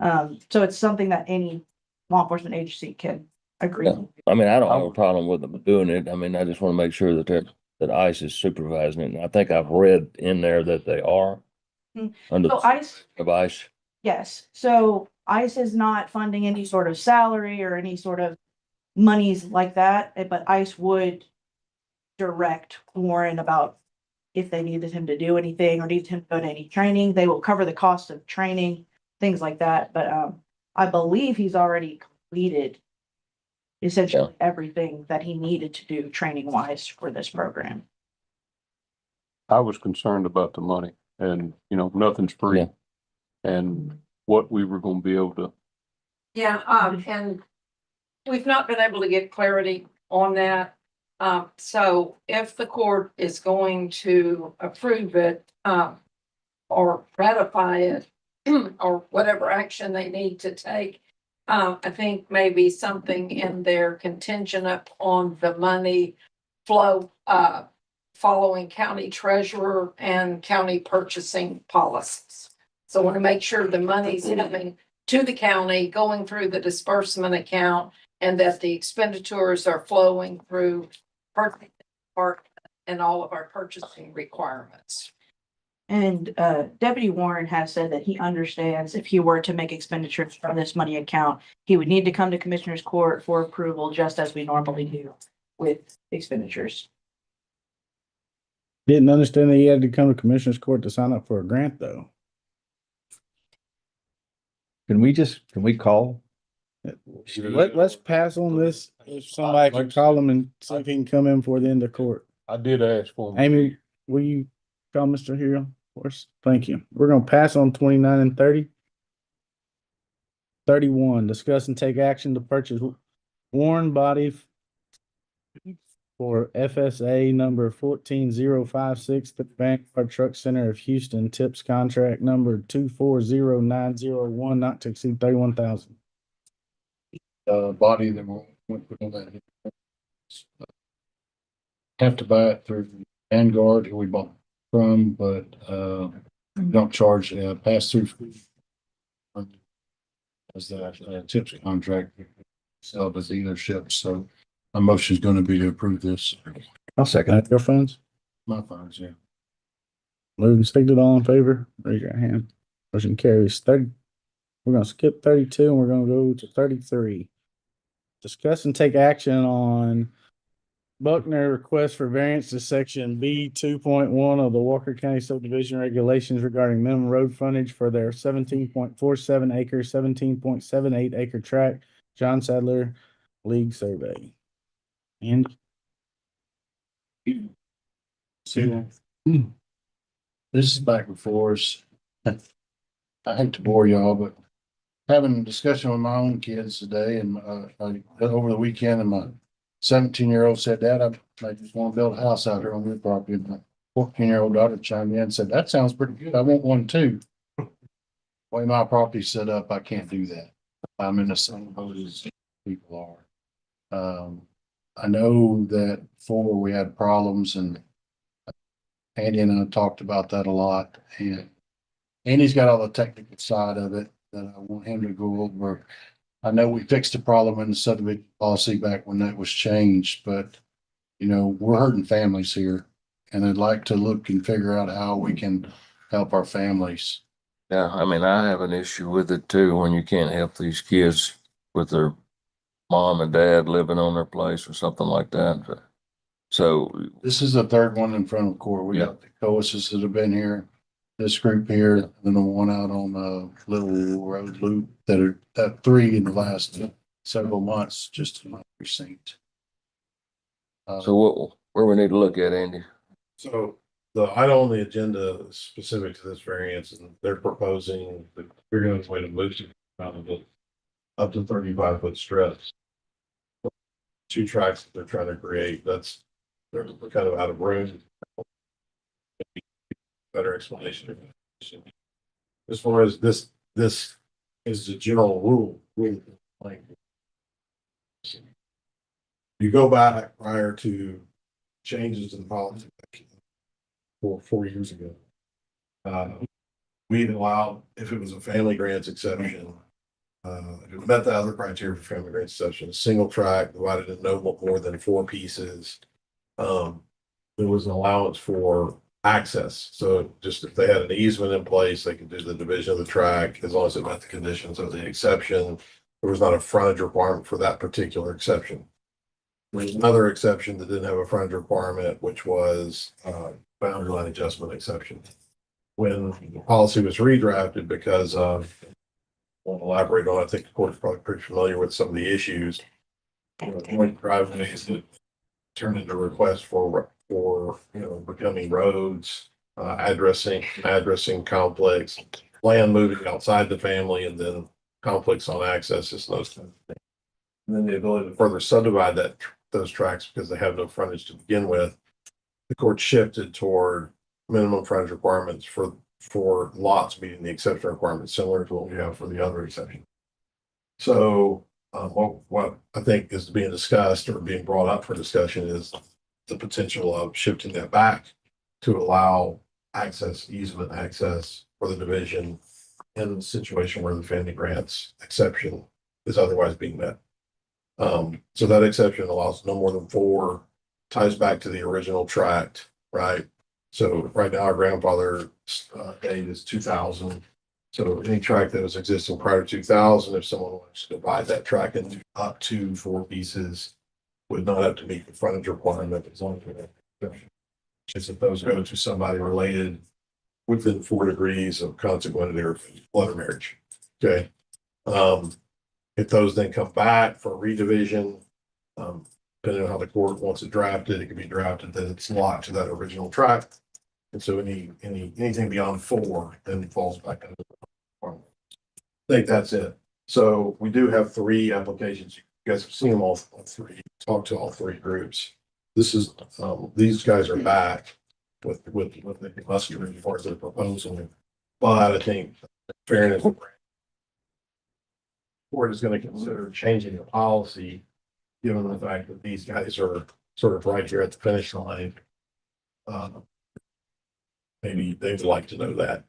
So it's something that any law enforcement agency can agree. Yeah. I mean, I don't have a problem with them doing it. I mean, I just want to make sure that ICE is supervising it. And I think I've read in there that they are under So the ICE, of ICE. yes, so ICE is not funding any sort of salary or any sort of monies like that, but ICE would direct Warren about if they needed him to do anything or needed him to go to any training. They will cover the cost of training, things like that. But I believe he's already completed essentially everything that he needed to do training wise for this program. I was concerned about the money, and, nothing's free. Yeah. And what we were gonna be able to. Yeah, and we've not been able to get clarity on that. So if the court is going to approve it, or ratify it, or whatever action they need to take, I think maybe something in there contingent upon the money flow, following county treasurer and county purchasing policies. So I want to make sure the money's coming to the county, going through the disbursement account, and that the expenditures are flowing through part and all of our purchasing requirements. And Deputy Warren has said that he understands if he were to make expenditures from this money account, he would need to come to Commissioner's Court for approval, just as we normally do with expenditures. Didn't understand that he had to come to Commissioner's Court to sign up for a grant, though. Can we call? Let's pass on this. If somebody can call him and see if he can come in before the end of court. I did ask for him. Amy, will you call Mr. Hill? Of course. Thank you. We're gonna pass on 29 and 30. 31, discuss and take action to purchase worn body for FSA number 14056, the Vanguard Truck Center of Houston, tips contract number 240901, not to exceed 31,000. body that we'll put on that. Have to buy it through Vanguard, who we bought from, but don't charge pass through as that tips contract sell to dealership. So my motion is going to be to approve this. I'll second. Your funds? My funds, yeah. Moving seconded, all in favor, raise your hand. Motion carries. We're gonna skip 32 and we're gonna go to 33. Discuss and take action on Buckner request for variance to section B 2.1 of the Walker County subdivision regulations regarding minimum road frontage for their 17.47 acre, 17.78 acre tract, John Sadler League Survey. And This is back before us. I hate to bore y'all, but having a discussion with my own kids today and over the weekend, and my 17-year-old said, Dad, I just want to build a house out here on your property. And my 14-year-old daughter chimed in and said, that sounds pretty good. I want one too. Way my property's set up, I can't do that. I'm in the same boat as people are. I know that before we had problems, and Andy and I talked about that a lot, and Andy's got all the technical side of it that I want him to go over. I know we fixed the problem in the subdivision policy back when that was changed, but you know, we're hurting families here, and I'd like to look and figure out how we can help our families. Yeah, I mean, I have an issue with it too, when you can't help these kids with their mom and dad living on their place or something like that. So, This is the third one in front of court. We got the coaches that have been here, this group here, and then the one out on Little Road Loop that 3 in the last several months, just in my precinct. so where we need to look at, Andy? So the item on the agenda is specific to this variance, and they're proposing that we're going to way to move to up to 35-foot strips. 2 tracks that they're trying to create. They're kind of out of room. Better explanation. As far as this is the general rule. Like, you go back prior to changes in policy 4 years ago. We allowed, if it was a family grants exception, if it met the other criteria for family grants exception, a single tract divided in no more than 4 pieces. There was an allowance for access. So just if they had an easement in place, they could do the division of the tract as long as it met the conditions of the exception. There was not a frontage requirement for that particular exception. There's another exception that didn't have a frontage requirement, which was boundary line adjustment exception. When the policy was redrafted because of, I won't elaborate on, I think the court's probably pretty familiar with some of the issues. Joint driveways that turned into requests for becoming roads, addressing conflicts, land moving outside the family, and then conflicts on accesses and those kinds of things. And then the ability to further subdivide those tracts because they have no frontage to begin with. The court shifted toward minimum frontage requirements for lots meeting the exception requirements, similar to what we have for the other exception. So what I think is being discussed or being brought up for discussion is the potential of shifting that back to allow easement access for the division in the situation where the family grants exception is otherwise being met. So that exception allows no more than 4, ties back to the original tract, right? So right now our grandfather date is 2000. So any tract that was existing prior to 2000, if someone wants to divide that tract into up to 4 pieces, would not have to meet the frontage requirement as long as we have exception. Just if those go to somebody related within 4 degrees of consequently or blood or marriage. Okay. If those then come back for redivision, depending on how the court wants it drafted, it can be drafted that it's locked to that original tract. And so anything beyond 4 then falls back into the requirement. I think that's it. So we do have 3 applications. You guys have seen them all 3, talked to all 3 groups. This is, these guys are back with the cluster as far as their proposal. But I think fairness, the court is going to consider changing the policy, given the fact that these guys are sort of right here at the finish line. Maybe they'd like to know that.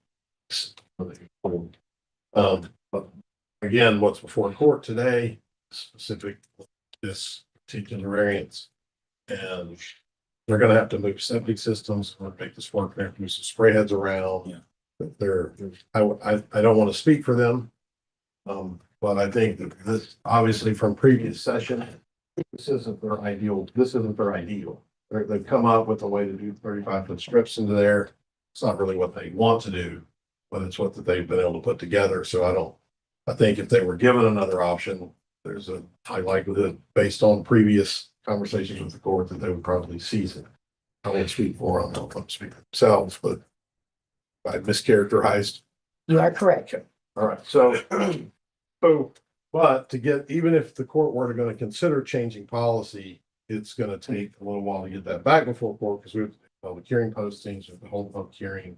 But again, what's before court today, specific to this particular variance, and They're gonna have to move septic systems, or make this work, they have to move some spray heads around. Yeah. But I don't want to speak for them. But I think that this, obviously from previous session, this isn't their ideal, They've come up with a way to do 35-foot strips into there. It's not really what they want to do, but it's what that they've been able to put together. So I think if they were given another option, there's a high likelihood, based on previous conversations with the court, that they would probably seize it. I won't speak for them, don't let them speak for themselves, but I mischaracterized. You are correct. All right, so, but to get, even if the court were going to consider changing policy, it's going to take a little while to get that back before court, because we have public hearing postings, with the whole public hearing,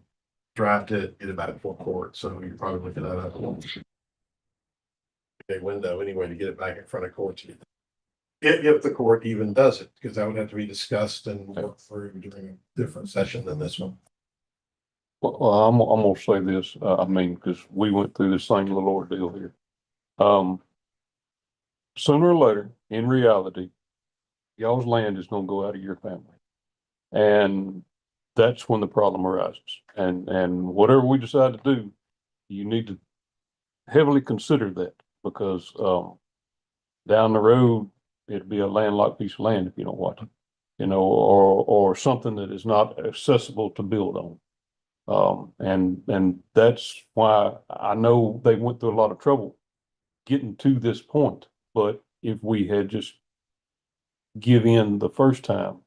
draft it, get it back before court. So you're probably looking at a window anyway to get it back in front of court. If the court even does it, because that would have to be discussed and worked through during a different session than this one. Well, I'm gonna say this, I mean, because we went through the same little ordeal here. Sooner or later, in reality, y'all's land is gonna go out of your family. And that's when the problem arises. And whatever we decide to do, you need to heavily consider that, because down the road, it'd be a landlocked piece of land if you don't watch it, or something that is not accessible to build on. And that's why I know they went through a lot of trouble getting to this point. But if we had just give in the first time,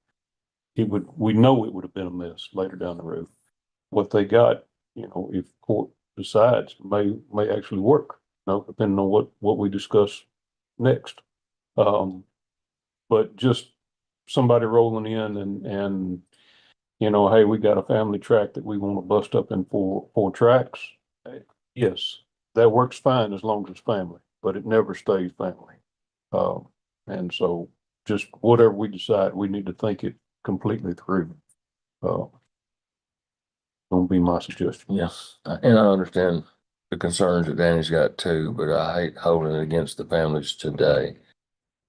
we know it would have been a mess later down the road. What they got, if court decides, may actually work, depending on what we discuss next. But just somebody rolling in and hey, we got a family tract that we want to bust up in four tracks. Yes, that works fine as long as it's family, but it never stays family. And so just whatever we decide, we need to think it completely through. Gonna be my suggestion. Yes, and I understand the concerns that Danny's got too, but I hate holding it against the families today.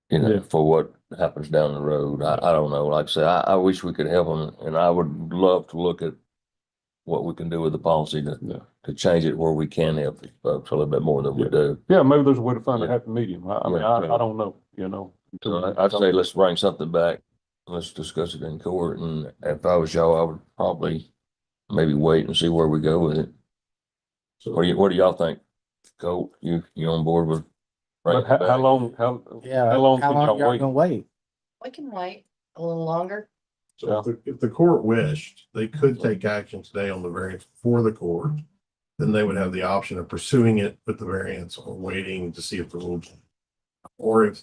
Yeah. For what happens down the road. I don't know. Like I say, I wish we could help them, and I would love to look at what we can do with the policy to change it where we can help these folks a little bit more than we do. Yeah, maybe there's a way to find a Yeah. happy medium. I mean, Yeah. I don't know, So I'd say let's bring something back. Let's discuss it in court, and if I was y'all, I would probably maybe wait and see where we go with it. So what do y'all think? Colt, you on board with? But how long, how long can y'all y'all wait? gonna wait? We can wait a little longer. So if the court wished, they could take action today on the variance before the court. Then they would have the option of pursuing it with the variance or waiting to see if the rule. Or if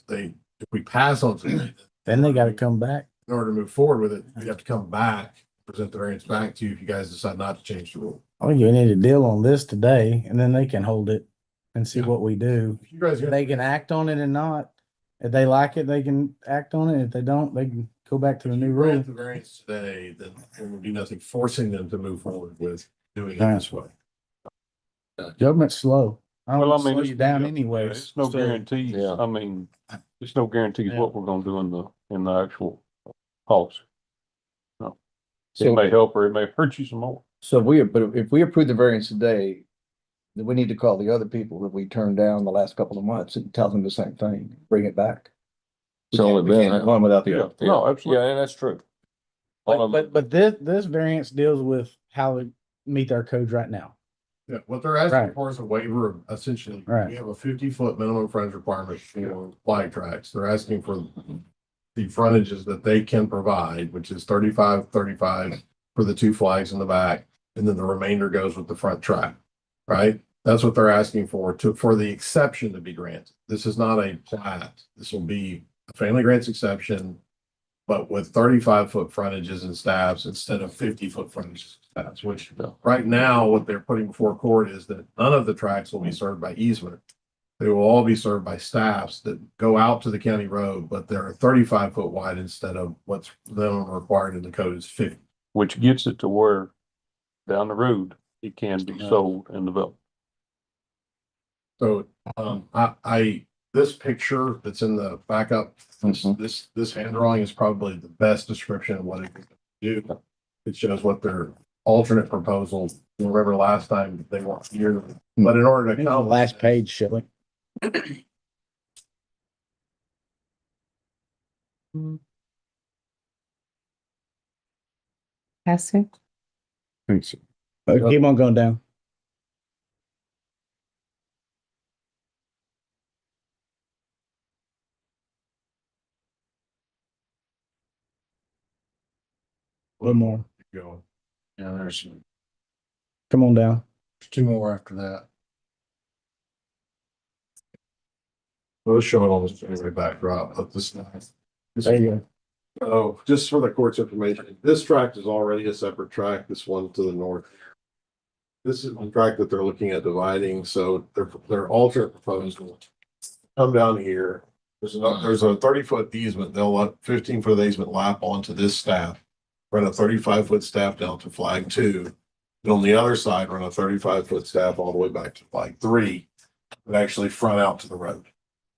we pass on today, Then they gotta come back. in order to move forward with it, we have to come back, present the variance back to you if you guys decide not to change the rule. I think you need a deal on this today, and then they can hold it and see Yeah. what we do. If you guys. They can act on it and not. If they like it, they can act on it. If they don't, they can go back to the new rule. Grant the variance today, then there will be nothing forcing them to move forward with doing it this way. Government's slow. I don't Well, I want to mean, slow it's- you down yeah, anyways. It's no So, guarantees. Yeah. I mean, it's no guarantees Yeah. what we're gonna do in the actual policy. No. It So, may help or it may hurt you some more. but if we approve the variance today, then we need to call the other people that we turned down the last couple of months and tell them the same thing, bring it back. It's only We been, can't do one without the Yeah, other. no, absolutely. yeah, and that's true. All of them. but this variance deals with how to meet our codes right now. Yeah, what they're asking Right. for is a waiver of essentially, Right. we have a 50-foot minimum frontage requirement for flag tracks. They're asking for the frontages that they can provide, which is 35 for the two flags in the back. And then the remainder goes with the front track, right? That's what they're asking for the exception to be granted. This is not a plat. This will be a family grants exception, but with 35-foot frontages and staffs instead of 50-foot frontages and staffs, which right now, what they're putting before court is that none of the tracks will be served by easement. They will all be served by staffs that go out to the county road, but they're 35-foot wide instead of what's minimum required in the code is 50. Which gets it to where down the road, it can be sold and developed. So, I this picture that's in the backup, this hand drawing is probably the best description of what it can do. It shows what their alternate proposal, remember last time they weren't here, but in order to. Last page, Shelley. Passing. Thanks. Keep on going down. A little more. Go. Yeah, there's Come on down. two more after that. We'll show it on this anyway backdrop, but this. There you go. Oh, just for the court's information, this tract is already a separate tract, this one to the north. This is the tract that they're looking at dividing, so their alternate proposal. Come down here, there's a 30-foot easement, they'll let 15-foot of the easement lap onto this staff. Run a 35-foot staff down to flag 2. And on the other side, run a 35-foot staff all the way back to flag 3. And actually front out to the road.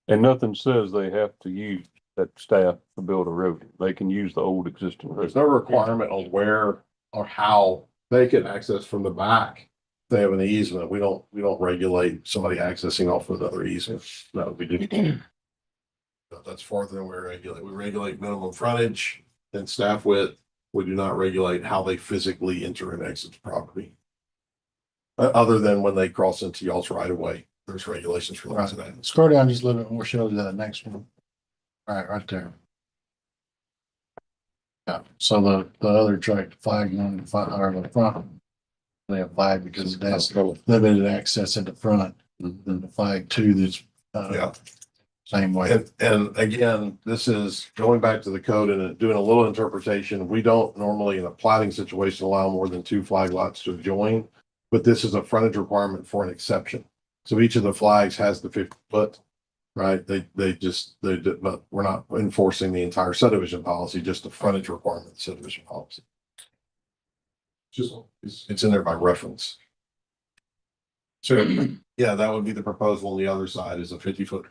And nothing says they have to use that staff to build a road. They can use the old existing road. There's no requirement on where or how they can access from the back. They have an easement. We don't regulate somebody accessing off of another easement. No, we do. But that's farther than we regulate. We regulate minimum frontage and staff width. We do not regulate how they physically enter and exit the property. Other than when they cross into y'all's right of way, there's regulations for that. Scroll down just a little bit more, show that next one. All right there. Yeah, so the other track flag on the front or the front. They have flag because that's limited access at the front. Then the flag 2 that's Yeah. same way. And again, this is going back to the code and doing a little interpretation. We don't normally in a platting situation allow more than 2 flag lots to join, but this is a frontage requirement for an exception. So each of the flags has the 50 foot, right? They but we're not enforcing the entire subdivision policy, just the frontage requirement subdivision policy. It's in there by reference. So yeah, that would be the proposal on the other side is a 50-foot,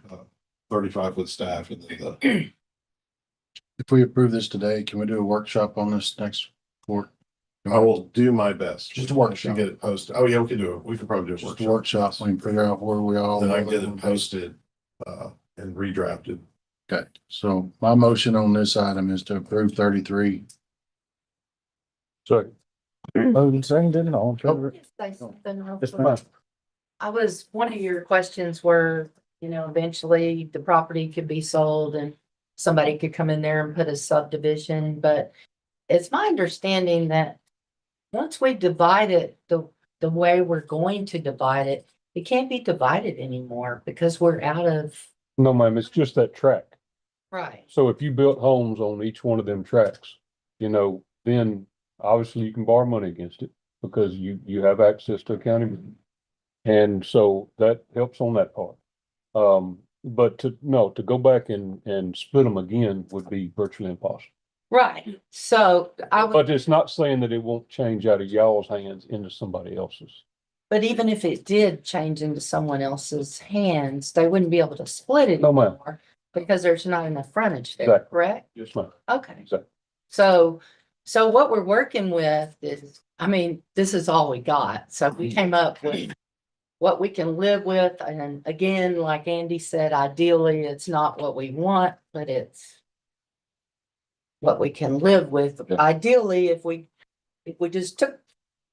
35-foot staff and then the. If we approve this today, can we do a workshop on this next court? I will do my best. Just a workshop. To get it posted. Oh, yeah, we can do it. We can probably do a Just a workshop, we can figure out where we all. Then I can get it posted, and redrafted. Okay, so my motion on this item is to approve 33. Second. Oh, second, didn't all in favor? Say something real Yes, quick. ma'am. One of your questions were, eventually the property could be sold and somebody could come in there and put a subdivision, but it's my understanding that once we divide it, the way we're going to divide it, it can't be divided anymore because we're out of. No, ma'am, it's just that track. Right. So if you built homes on each one of them tracks, then obviously you can borrow money against it because you have access to a county. And so that helps on that part. But to go back and split them again would be virtually impossible. Right. So But it's not saying that it won't change out of y'all's hands into somebody else's. but even if it did change into someone else's hands, they wouldn't be able to split it No, ma'am. anymore because there's not enough frontage there, Exactly. correct? Yes, ma'am. Okay. Exactly. So what we're working with is, this is all we got. So we came up with what we can live with. And again, like Andy said, ideally, it's not what we want, but it's what we can live with. Yeah. Ideally, if we just took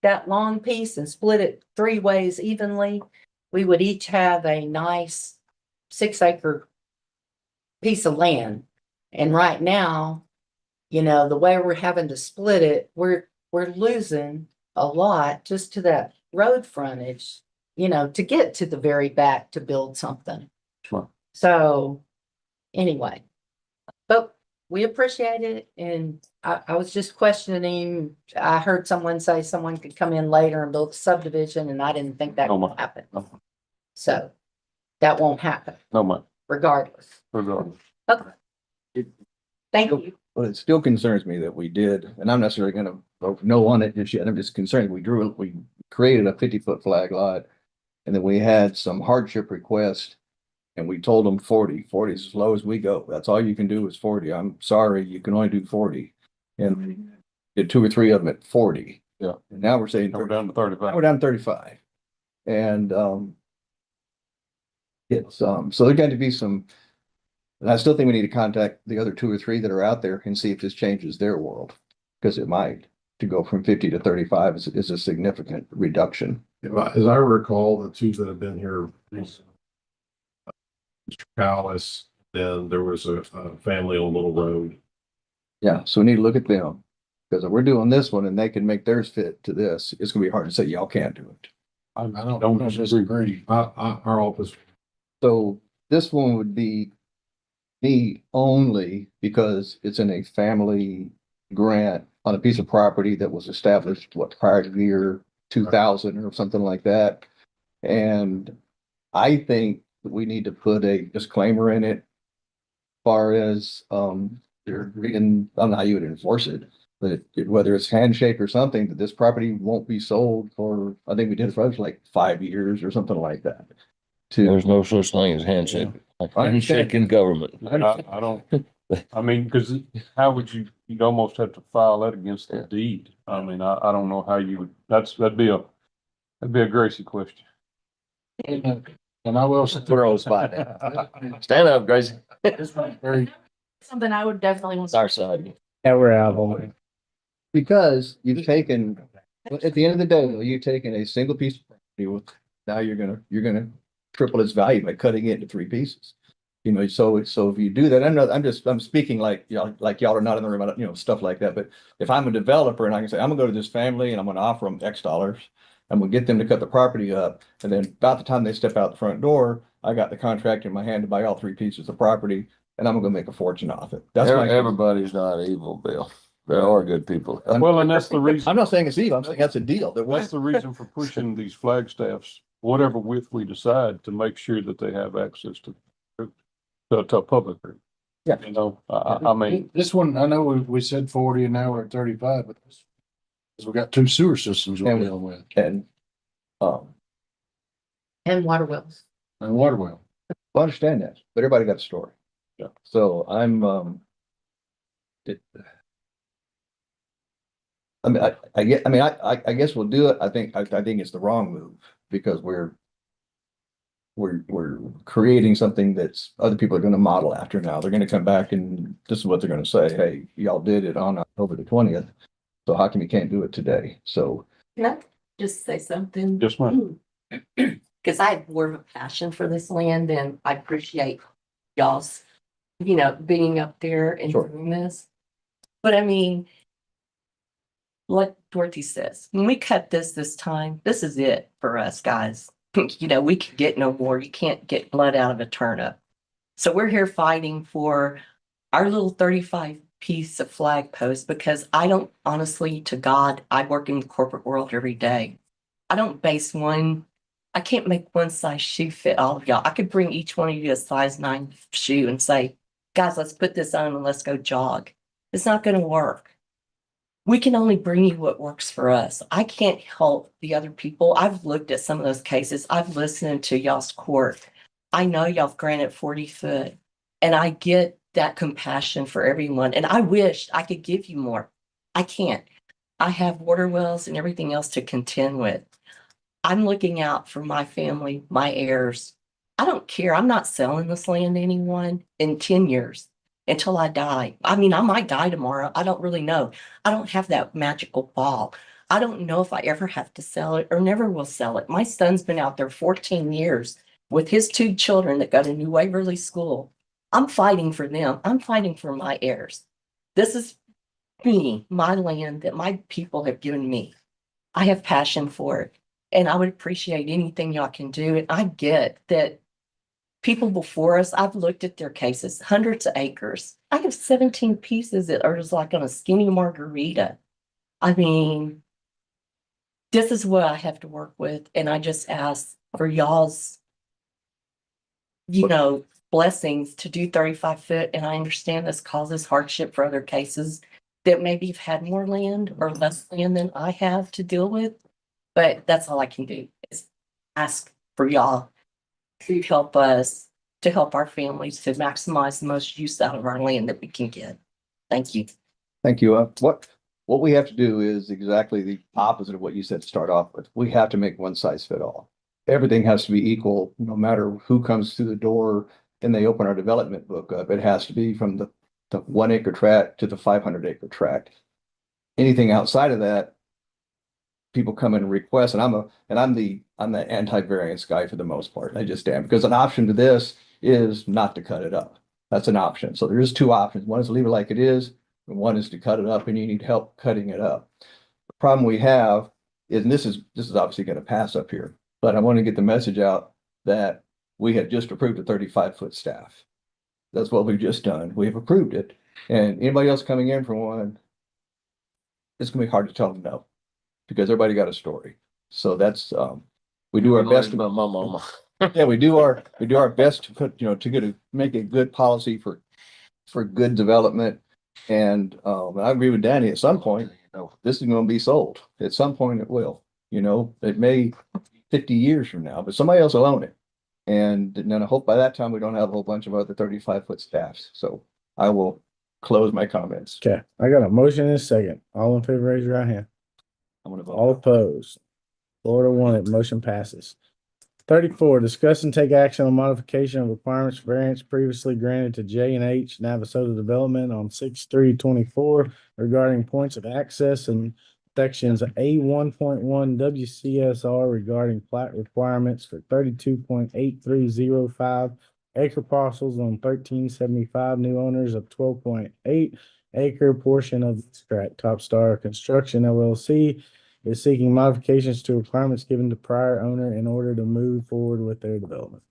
that long piece and split it 3 ways evenly, we would each have a nice 6-acre piece of land. And right now, the way we're having to split it, we're losing a lot just to that road frontage, to get to the very back to build something. Sure. So anyway, but we appreciate it. And I was just questioning, I heard someone say someone could come in later and build a subdivision, and I didn't think that No, would ma'am. happen. No. So that won't happen No, ma'am. regardless. Regardless. Okay. Thank you. Well, it still concerns me that we did, and I'm not necessarily gonna vote no on it just yet. I'm just concerned we created a 50-foot flag lot. And then we had some hardship requests And we told them 40. 40 is as low as we go. That's all you can do is 40. I'm sorry, you can only do 40. And did 2 or 3 of them at 40. Yeah. And now we're saying Now we're 30. down to 35. Now we're down to 35. And it's so there's going to be some, and I still think we need to contact the other 2 or 3 that are out there and see if this changes their world. Because it might. To go from 50 to 35 is a significant reduction. As I recall, the 2 that have been here, Mr. Callis, then there was a family on Little Road. Yeah, so we need to look at them. Because if we're doing this one and they can make theirs fit to this, it's gonna be hard to say, y'all can't do it. I don't disagree. Our office. So this one would be me only because it's in a family grant on a piece of property that was established, prior to the year 2000 or something like that. And I think that we need to put a disclaimer in it. As far as, they're reading, I don't know how you would enforce it, but whether it's handshake or something, that this property won't be sold for, I think we did it for like 5 years or something like that. There's no such thing as handshake. I understand. Handshake in government. I don't, I mean, because how would you'd almost have to file that against the deed. I mean, I don't know how you would, that'd be a Gracie question. And I will say. We're on spot now. Stand up, Gracie. Very, Something I would definitely want. It's our side. Yeah, we're out on it. Because you've taken, at the end of the day, though, you've taken a single piece of property with, now you're gonna triple its value by cutting it into 3 pieces. You know, so if you do that, I'm speaking like, y'all are not in the room, stuff like that. But if I'm a developer and I can say, I'm gonna go to this family and I'm gonna offer them X dollars, I'm gonna get them to cut the property up. And then about the time they step out the front door, I got the contract in my hand to buy all 3 pieces of property and I'm gonna make a fortune off it. That's my. Everybody's not evil, Bill. There are good people. Well, and that's the reason. I'm not saying it's evil. I'm saying that's a deal. That's the reason for pushing these flag staffs, whatever width we decide, to make sure that they have access to public. Yeah. You know, I mean, this one, I know we said 40 and now we're at 35, but we got 2 sewer systems we're dealing with And, And water wells. and water well. I understand that, but everybody got a story. Yeah. So I guess we'll do it. I think it's the wrong move because we're creating something that's other people are going to model after now. They're going to come back and this is what they're going to say. Hey, y'all did it on October the 20th. So how come you can't do it today? So. Can I just say something? just mine. Because I have more of a passion for this land and I appreciate y'all's, being up there and Sure. doing this. But I mean, like Dorothy says, when we cut this time, this is it for us guys. We can get no more. You can't get blood out of a turnip. So we're here fighting for our little 35 piece of flag post because I don't, honestly, to God, I work in the corporate world every day. I can't make one size shoe fit all of y'all. I could bring each one of you a size 9 shoe and say, guys, let's put this on and let's go jog. It's not going to work. We can only bring you what works for us. I can't help the other people. I've looked at some of those cases. I've listened to y'all's court. I know y'all have granted 40 foot and I get that compassion for everyone. And I wish I could give you more. I can't. I have water wells and everything else to contend with. I'm looking out for my family, my heirs. I don't care. I'm not selling this land to anyone in 10 years until I die. I mean, I might die tomorrow. I don't really know. I don't have that magical ball. I don't know if I ever have to sell it or never will sell it. My son's been out there 14 years with his 2 children that go to New Waverly School. I'm fighting for them. I'm fighting for my heirs. This is me, my land that my people have given me. I have passion for it. And I would appreciate anything y'all can do. And I get that people before us, I've looked at their cases, hundreds of acres. I have 17 pieces that are just like on a skinny margarita. I mean, this is what I have to work with. And I just ask for y'all's, blessings to do 35 foot. And I understand this causes hardship for other cases that maybe have had more land or less land than I have to deal with. But that's all I can do is ask for y'all to help us to help our families to maximize the most use out of our land that we can get. Thank you. Thank you. What we have to do is exactly the opposite of what you said to start off with. We have to make one size fit all. Everything has to be equal, no matter who comes through the door and they open our development book up. It has to be from the 1 acre tract to the 500 acre tract. Anything outside of that, people come in and request, and I'm the anti-variance guy for the most part. I just am, because an option to this is not to cut it up. That's an option. So there's two options. One is to leave it like it is, and one is to cut it up, and you need help cutting it up. The problem we have is, and this is obviously going to pass up here, but I want to get the message out that we have just approved a 35-foot staff. That's what we've just done. We've approved it. And anybody else coming in for one, it's gonna be hard to tell them no, because everybody got a story. So that's, we do our best. About my mama. Yeah, we do our best to put, make a good policy for good development. And I agree with Danny, at some point, this is gonna be sold. At some point it will, it may 50 years from now, but somebody else will own it. And then I hope by that time we don't have a whole bunch of other 35-foot staffs. So I will close my comments. Okay, I got a motion and a second. All in favor, raise your right hand. I'm gonna vote. All opposed. Florida wanted, motion passes. 34, discuss and take action on modification of requirements for variance previously granted to J and H Navasota Development on 6/3/24 regarding points of access and sections A 1.1 WCSR regarding plat requirements for 32.8305 acre parcels on 1375 new owners of 12.8 acre portion of this tract. Top Star Construction LLC is seeking modifications to requirements given to prior owner in order to move forward with their development.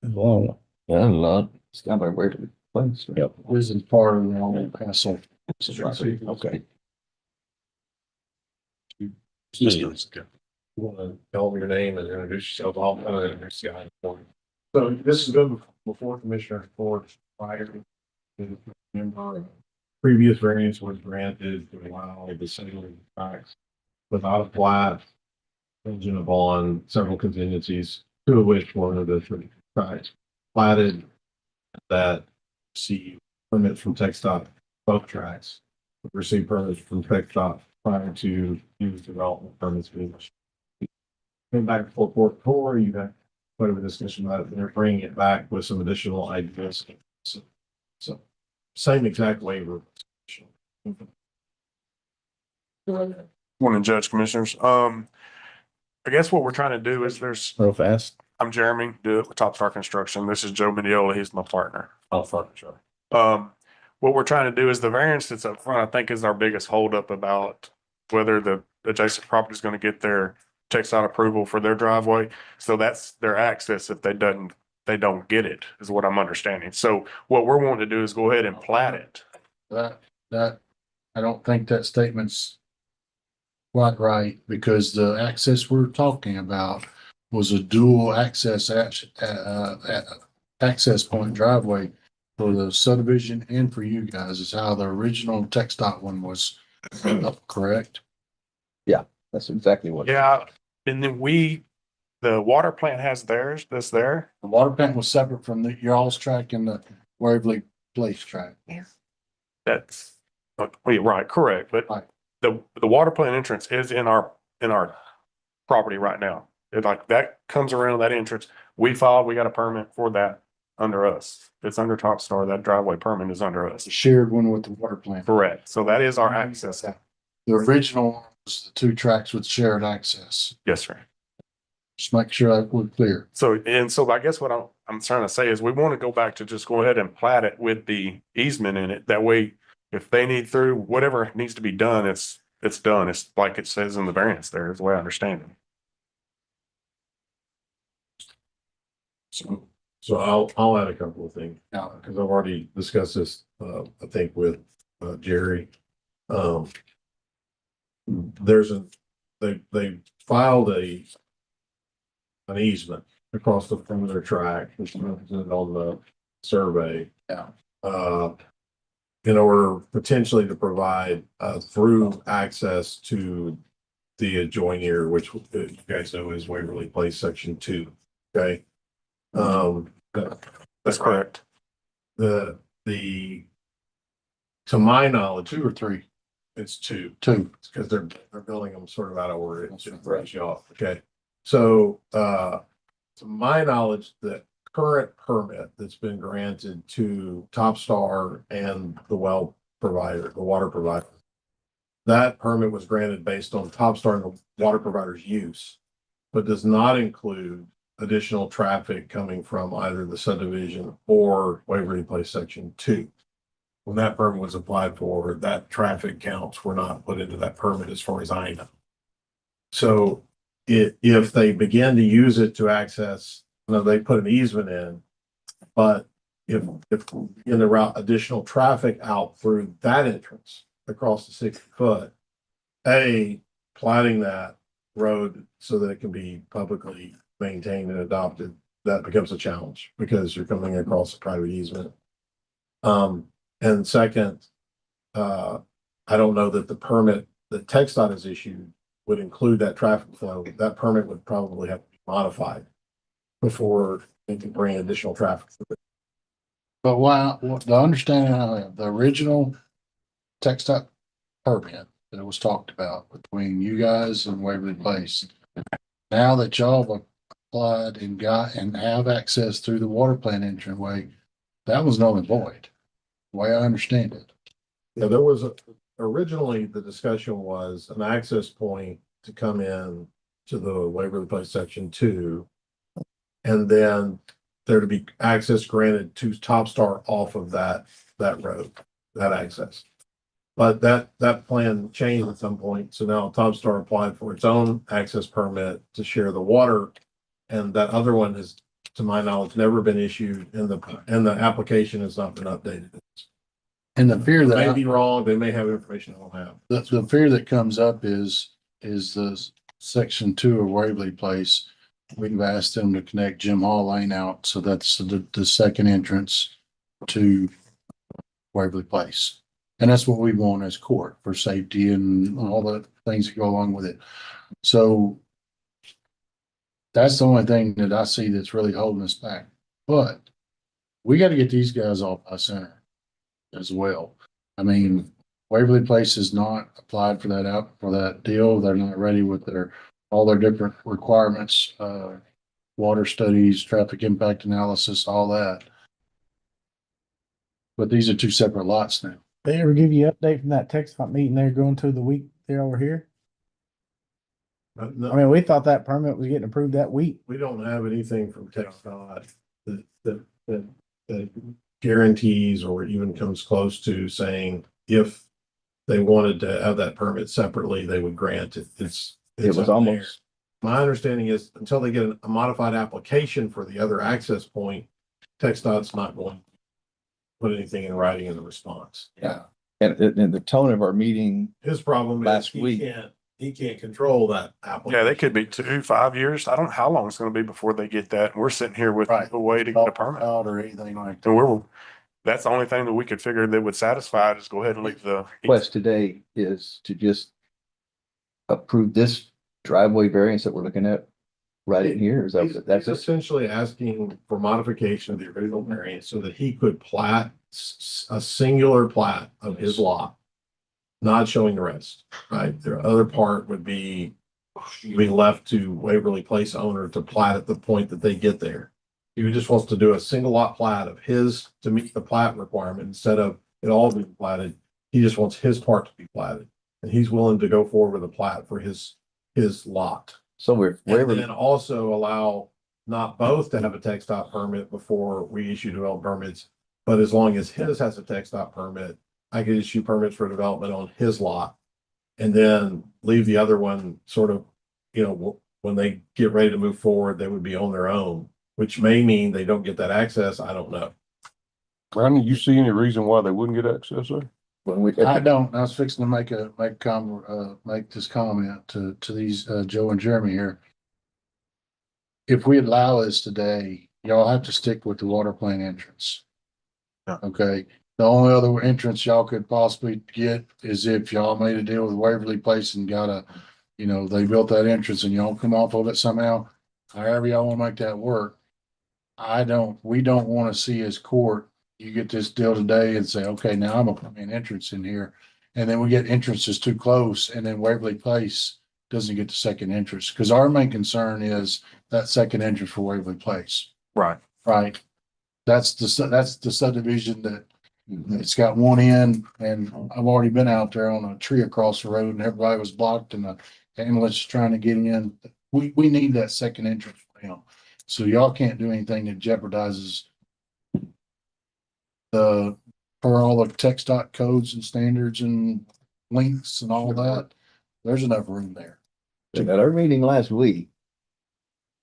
It's a long one. Yeah, a lot. It's kind of where to place. Yep. This is part of the old castle. Okay. You want to tell me your name and introduce yourself, all introduce the item for you. So this is good before Commissioner Ford prior to remember previous variance was granted to allow the sale of tracks without a plat, contingent upon several contingencies, two of which were the three tracks platted that received permits from TxDOT, both tracks received permits from TxDOT prior to use development permits being issued. Came back before court before, you got quite a bit of discussion about it, they're bringing it back with some additional ideas. So same exact waiver. Morning, Judge Commissioners. I guess what we're trying to do is Real fast. I'm Jeremy, do it with Top Star Construction. This is Joe Mediola. He's my partner. I'll fuck it, sure. What we're trying to do is the variance that's up front, I think, is our biggest holdup about whether the adjacent property is going to get their TxDOT approval for their driveway. So that's their access. If they don't get it, is what I'm understanding. So what we're wanting to do is go ahead and plat it. That, I don't think that statement's quite right, because the access we're talking about was a dual access access point driveway for the subdivision and for you guys, is how the original TxDOT one was, correct? Yeah, that's exactly what. Yeah. And then the water plant has theirs, that's there. The water plant was separate from your all's track and the Waverly Place track. That's, well, you're right, correct. But Right. the water plant entrance is in our property right now. It like that comes around that entrance. We got a permit for that under us. It's under Top Star. That driveway permit is under us. The shared one with the water plant. Correct. So that is our access. The original one was the two tracks with shared access. Yes, sir. Just make sure that we're clear. So I guess what I'm trying to say is we want to go back to just go ahead and plat it with the easement in it. That way, if they need through whatever needs to be done, it's done. It's like it says in the variance there, is the way I understand it. So I'll add a couple of things now, because I've already discussed this, I think with Jerry. They filed an easement across the front of their track, which is represented on the survey. Yeah. In order potentially to provide through access to the adjoining area, which you guys know is Waverly Place Section 2. Okay. That's correct. The, to my knowledge, Two or three? it's two. Two. Because they're building them sort of out of order. It's just throws you off. Okay. So, to my knowledge, the current permit that's been granted to Topstar and the well provider, the water provider, that permit was granted based on Topstar and the water provider's use, but does not include additional traffic coming from either the subdivision or Waverly Place Section 2. When that permit was applied for, that traffic counts were not put into that permit as far as I know. So if they begin to use it to access, they put an easement in, but if in the route additional traffic out through that entrance across the 60-foot, platting that road so that it can be publicly maintained and adopted, that becomes a challenge because you're coming across a private easement. And second, I don't know that the permit that TxDOT has issued would include that traffic flow. That permit would probably have to be modified before they can bring additional traffic. But the understanding I have, the original TxDOT permit that was talked about between you guys and Waverly Place, now that y'all have applied and got and have access through the water plant entryway, that was null and void, the way I understand it. Yeah, there was originally the discussion was an access point to come in to the Waverly Place Section 2, and then there to be access granted to Topstar off of that road, that access. But that plan changed at some point, so now Topstar applied for its own access permit to share the water, and that other one has, to my knowledge, never been issued, and the application has not been updated. And the fear They that may be wrong, they may have information I don't have. the fear that comes up is the Section 2 of Waverly Place. We've asked them to connect Jim Hall Lane out, so that's the second entrance to Waverly Place. And that's what we want as court for safety and all the things that go along with it. So that's the only thing that I see that's really holding us back. But we got to get these guys off by center as well. I mean, Waverly Place is not applied for that deal. They're not ready with all their different requirements, water studies, traffic impact analysis, all that. But these are two separate lots now. They ever give you an update from that TxDOT meeting they're going to the week they're over here? No, I mean, we thought that permit was getting approved that week. we don't have anything from TxDOT that guarantees or even comes close to saying if they wanted to have that permit separately, they would grant it. It was almost, my understanding is until they get a modified application for the other access point, TxDOT's not going to put anything in writing in the response. Yeah. And the tone of our meeting His problem is last week. he can't control that application. Yeah, they could be 2-5 years. I don't know how long it's gonna be before they get that. We're sitting here with Right. a way to get a permit. Out or anything like that. And that's the only thing that we could figure that would satisfy it is go ahead and leave the. Request today is to just approve this driveway variance that we're looking at right in here. Is He's that's it? essentially asking for modification of the original variance so that he could plat a singular plat of his lot, not showing the rest, right? The other part would be left to Waverly Place owner to plat at the point that they get there. He just wants to do a single lot plat of his to meet the plat requirement instead of it all being platted. He just wants his part to be platted, and he's willing to go forward with a plat for his lot. So we're And then also allow not both to have a TxDOT permit before we issue development permits, but as long as his has a TxDOT permit, I could issue permits for development on his lot. And then leave the other one sort of, when they get ready to move forward, they would be on their own, which may mean they don't get that access. I don't know. Brandon, you see any reason why they wouldn't get access there? I don't. I was fixing to make this comment to these Joe and Jeremy here. If we allow this today, y'all have to stick with the water plant entrance. Yeah. Okay. The only other entrance y'all could possibly get is if y'all made a deal with Waverly Place and got they built that entrance and y'all come off of it somehow. However y'all want to make that work. we don't want to see as court, you get this deal today and say, okay, now I'm gonna put me an entrance in here. And then we get entrances too close and then Waverly Place doesn't get the second entrance. Cause our main concern is that second entrance for Waverly Place, Right. right? That's the subdivision that it's got one end, and I've already been out there on a tree across the road and everybody was blocked and the ambulance is trying to get in. We need that second entrance for him. So y'all can't do anything that jeopardizes the, for all the text dot codes and standards and links and all that. There's enough room there. At our meeting last week,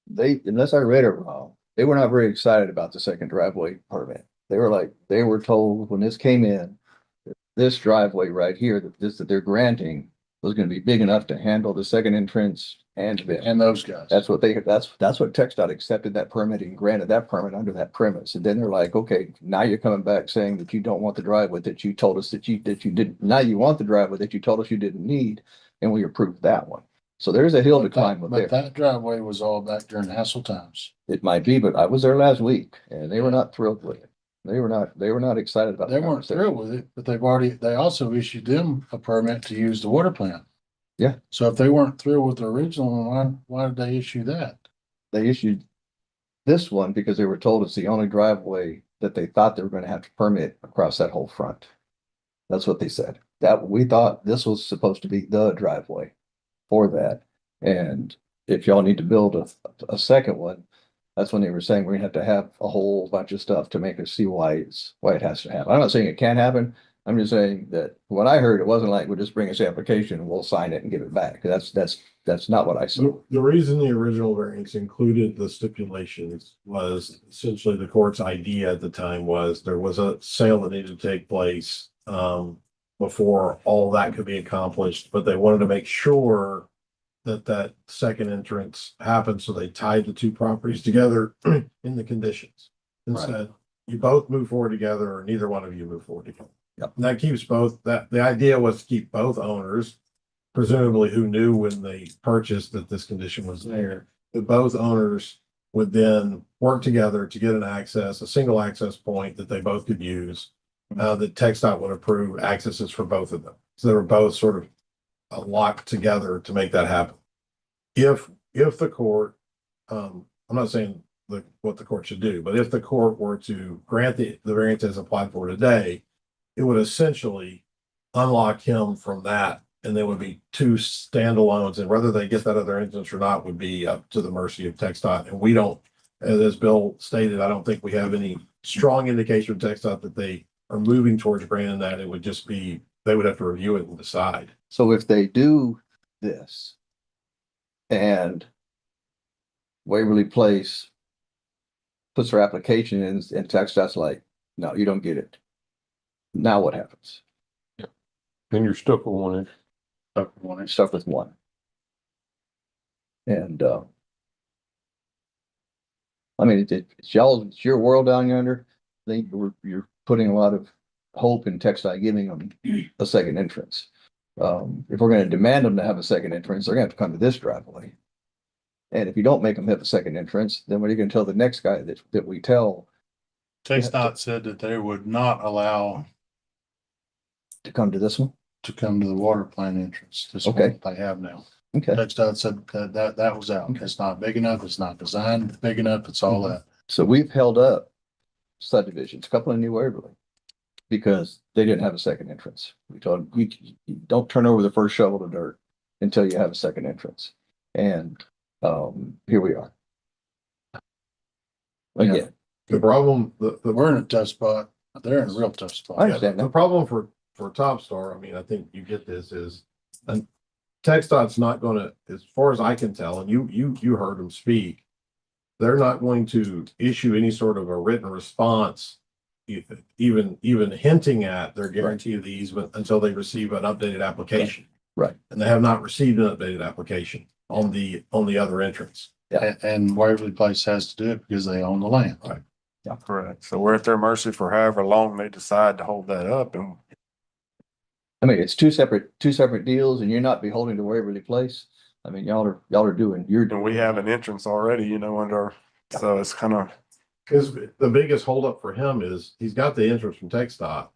they, unless I read it wrong, they were not very excited about the second driveway permit. They were like, they were told when this came in, that this driveway right here, that they're granting was gonna be big enough to handle the second entrance and this. And those guys. That's what that's what TxDOT accepted that permit and granted that permit under that premise. And then they're like, okay, now you're coming back saying that you don't want the driveway that you told us that you didn't, now you want the driveway that you told us you didn't need, and we approved that one. So there's a hill to climb with there. But that driveway was all back during hassle times. It might be, but I was there last week and they were not thrilled with it. They were not excited about They the weren't conversation. thrilled with it, but they also issued them a permit to use the water plant. Yeah. So if they weren't thrilled with the original one, why did they issue that? They issued this one because they were told it's the only driveway that they thought they were gonna have to permit across that whole front. That's what they said. That we thought this was supposed to be the driveway for that. And if y'all need to build a second one, that's when they were saying we're gonna have a whole bunch of stuff to make us see why it has to happen. I'm not saying it can't happen. I'm just saying that when I heard, it wasn't like we'll just bring us the application and we'll sign it and give it back. That's not what I said. The reason the original variance included the stipulations was essentially the court's idea at the time was there was a sale that needed to take place before all that could be accomplished, but they wanted to make sure that second entrance happened, so they tied the two properties together in the conditions. And Right. said, you both move forward together or neither one of you move forward together. Yep. And that keeps the idea was to keep both owners, presumably who knew when they purchased that this condition was there, that both owners would then work together to get a single access point that they both could use. That TxDOT would approve accesses for both of them. So they were both sort of locked together to make that happen. If the court, I'm not saying what the court should do, but if the court were to grant the variance as applied for today, it would essentially unlock him from that. And there would be two standalones, and whether they get that other entrance or not would be up to the mercy of TxDOT. And we don't, as Bill stated, I don't think we have any strong indication from TxDOT that they are moving towards granting that. It would just be, they would have to review it and decide. So if they do this and Waverly Place puts their application in and TxDOT's like, no, you don't get it. Now what happens? Then you're stuck with one inch. Stuck with one. And I mean, it's your world down yonder. I think you're putting a lot of hope in TxDOT giving them a second entrance. If we're gonna demand them to have a second entrance, they're gonna have to come to this driveway. And if you don't make them have a second entrance, then what are you gonna tell the next guy that we tell TxDOT said that they would not allow to come to this one? to come to the water plant entrance. This Okay. one they have now. Okay, TxDOT said that was out. It's not big enough. It's not designed big enough. It's all that. so we've held up subdivisions, a couple in New Waverly, because they didn't have a second entrance. We told them, you don't turn over the first shovel of dirt until you have a second entrance. And here we are. Again, The problem, We're in a tough spot. They're in a real tough I spot. understand the that. problem for Topstar, I mean, I think you get this is, and TxDOT's not gonna, as far as I can tell, and you heard them speak, they're not going to issue any sort of a written response, even hinting at their guarantee of the easement until they receive an updated application. Right. And they have not received an updated application on the other entrance. And Waverly Place has to do it because they own the land. Right. Yeah. Correct. So we're at their mercy for however long they decide to hold that up, and I mean, it's two separate deals and you're not beholden to Waverly Place. I mean, y'all are doing, we have an entrance already, under, so it's kind of, Cause the biggest holdup for him is he's got the interest from TxDOT.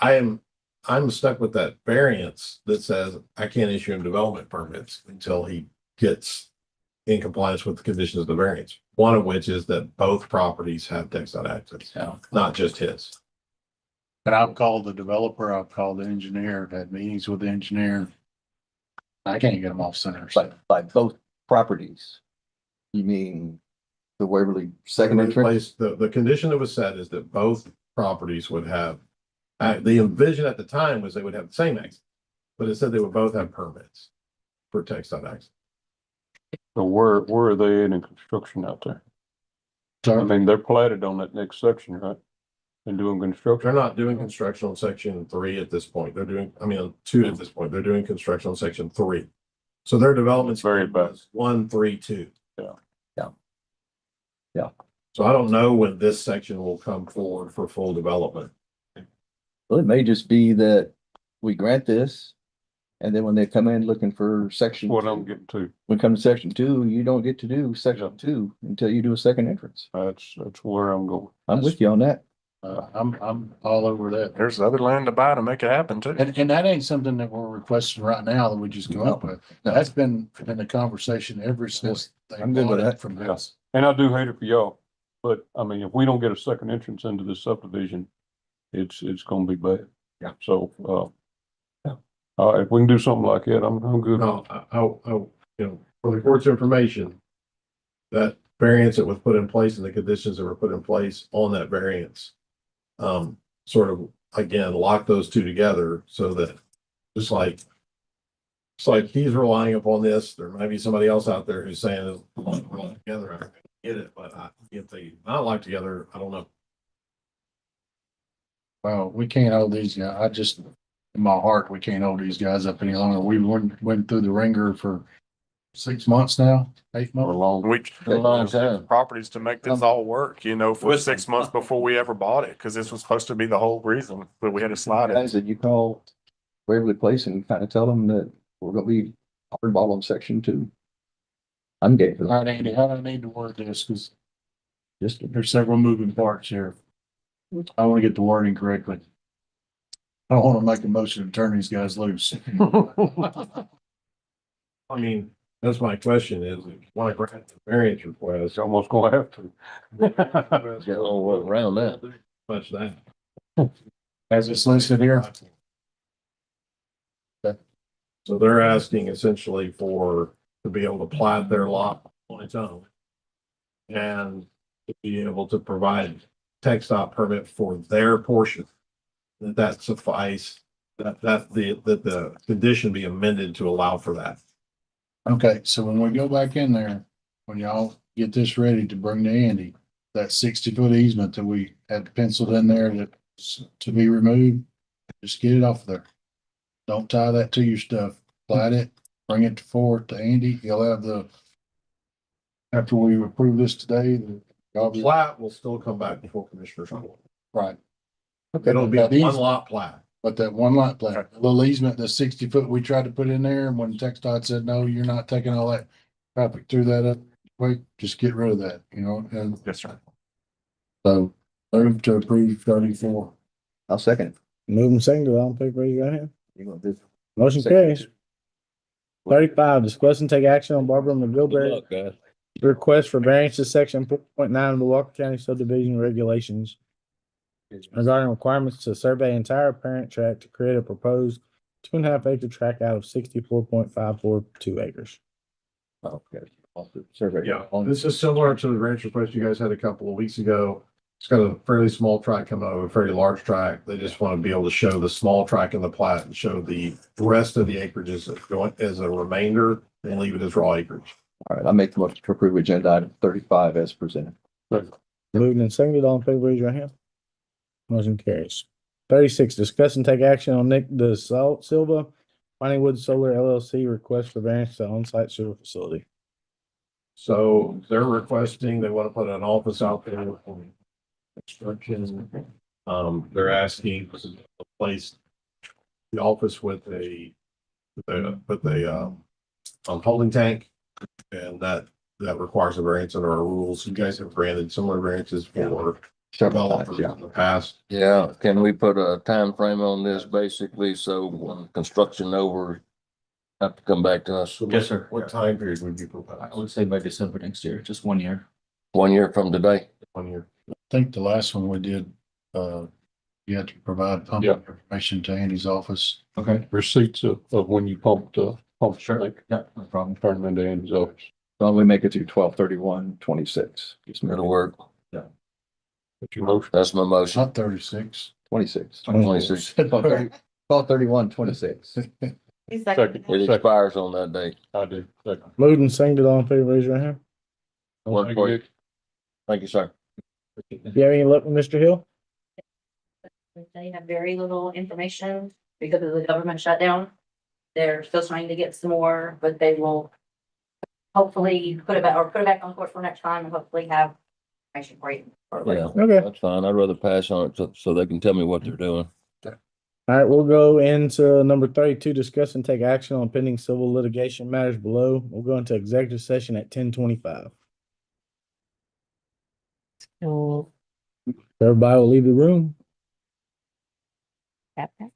I'm stuck with that variance that says I can't issue him development permits until he gets in compliance with the conditions of the variance. One of which is that both properties have TxDOT access, not just his. And I've called the developer, I've called the engineer, had meetings with the engineer. I can't get them off center. By both properties. You mean the Waverly second entrance? The condition that was set is that both properties would have, the envision at the time was they would have the same access. But it said they would both have permits for TxDOT access. So where are they in construction out there? I mean, they're platted on that next section, right? And doing construction. They're not doing construction on section 3 at this point. They're doing, I mean, 2 at this point. They're doing construction on section 3. So their development's Very bad. 1, 3, 2. Yeah. So I don't know when this section will come forward for full development. Well, it may just be that we grant this. And then when they come in looking for section. What 2, I'm getting to. when it comes to section 2, you don't get to do section 2 until you do a second entrance. That's where I'm going. I'm with you on that. I'm all over that. There's other land to buy to make it happen too. And that ain't something that we're requesting right now that we just go up with. That's been in the conversation ever since. I'm good with that. From this. And I do hate it for y'all, but I mean, if we don't get a second entrance into this subdivision, it's gonna be bad. Yeah. So, if we can do something like that, I'm good. No, for the court's information, that variance that was put in place and the conditions that were put in place on that variance, sort of, again, lock those two together so that it's like he's relying upon this. There might be somebody else out there who's saying it's locked together. I get it, but if they not locked together, I don't know. Well, we can't hold these guys. I just, in my heart, we can't hold these guys up any longer. We went through the ringer for 6 months now, 8 For a months. long, A long time. Properties to make this all work, for 6 months before we ever bought it, because this was supposed to be the whole reason, but we had to slide it. Guys that you call Waverly Place and kind of tell them that we're gonna be hardball on section 2. I'm game for All that. right, Andy, how do I need to word this? Because Just there's several moving parts here. I want to get the wording correctly. I don't want to make a motion to turn these guys loose. I mean, that's my question is, if you want to grant the variance request, it's almost gonna have to. Get all around that. much that. As it's listed here. So they're asking essentially to be able to plat their lot on its own. And to be able to provide TxDOT permit for their portion. That suffice, that the condition be amended to allow for that. Okay, so when we go back in there, when y'all get this ready to bring to Andy, that 60-foot easement that we had penciled in there that's to be removed, just get it off there. Don't tie that to your stuff. Plat it, bring it forward to Andy. He'll have after we approve this today, The plat will still come back before Commissioner's Court. right. It'll be a That one lot plat. But that one lot plat, the little easement, the 60-foot we tried to put in there, and when TxDOT said, no, you're not taking all that traffic through that up, wait, just get rid of that, and Yes, sir. so move to approve 34. I'll second it. Moving second, all in favor, raise your hand. You gonna do? Motion carries. 35, discuss and take action on Barbara McGilberry request for variance to section 4.9 of the Walker County subdivision regulations regarding requirements to survey entire parent tract to create a proposed 2.5 acre tract out of 64.542 acres. Okay. Survey. Yeah, this is similar to the ranch request you guys had a couple of weeks ago. It's got a fairly small tract coming out of a fairly large tract. They just want to be able to show the small tract in the plat and show the rest of the acreages going as a remainder and leave it as raw acreage. All right, I make the motion to approve agenda item 35 as presented. Moved and seconded, all in favor, raise your hand. Motion carries. 36, discuss and take action on Nick De Silva, Piney Woods Solar LLC request for variance to on-site sewer facility. So they're requesting, they want to put an office out there for construction. They're asking to place the office with a holding tank. And that that requires a variance under our rules. You guys have granted similar variances for Several times, developers yeah. in the past. Yeah, can we put a time frame on this basically, so when construction over, have to come back to us Yes, sir. What time period would you propose? I would say by December next year, just 1 year. 1 year from today? 1 year. I think the last one we did, you had to provide pumping Yeah. information to Andy's office. Okay. Receipts of when you pumped, Sure. like, Yeah, no problem. turn them into Andy's office. Why don't we make it to 12/31/26? It'll work. That's your motion. That's my motion. Not 36. 26. 26. 12/31/26. Second. It expires on that day. I do. Second. Moved and seconded, all in favor, raise your hand. One Thank for you, you. Nick. Thank you, sir. You have any luck with Mr. Hill? They have very little information because of the government shutdown. They're still trying to get some more, but they will hopefully put it back on course for next time and hopefully have information for you. Yeah, Okay. that's fine. I'd rather pass on it so they can tell me what they're doing. All right, we'll go into number 32, discuss and take action on pending civil litigation matters below. We'll go into executive session at 10:25. Everybody will leave the room. Okay.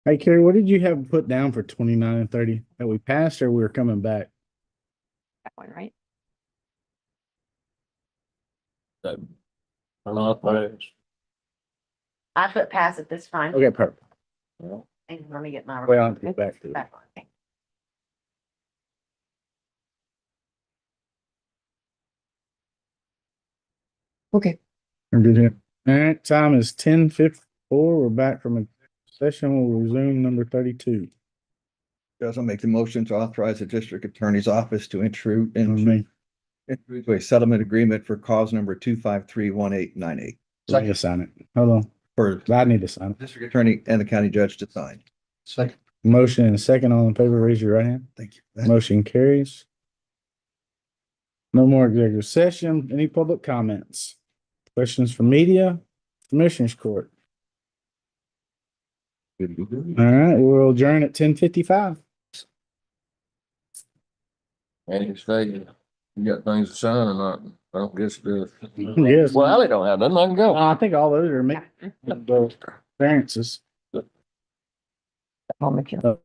Hey, Carrie, what did you have put down for 29 and 30? That we passed or we were coming back? That one, right? Not passed. I put pass at this time. Okay, perfect. And let me get my. Well, I'll get back to it. Back on. Okay. We're good here. All right, time is 10:54. We're back from a session. We'll resume number 32. Does I'll make the motion to authorize the district attorney's office to enter Me. into a settlement agreement for cause number 2531898 I need to sign it. Hold on. for I need to sign it. district attorney and the county judge to sign. Second. Motion and a second. All in favor, raise your right hand. Thank you. Motion carries. No more executive session. Any public comments? Questions from media? Commissioners Court. All right, we'll adjourn at 10:55. And say, you got things to sign or not? I don't guess the. Yes. Well, Ally don't have nothing. I can go. I think all those are variances. I'll make you.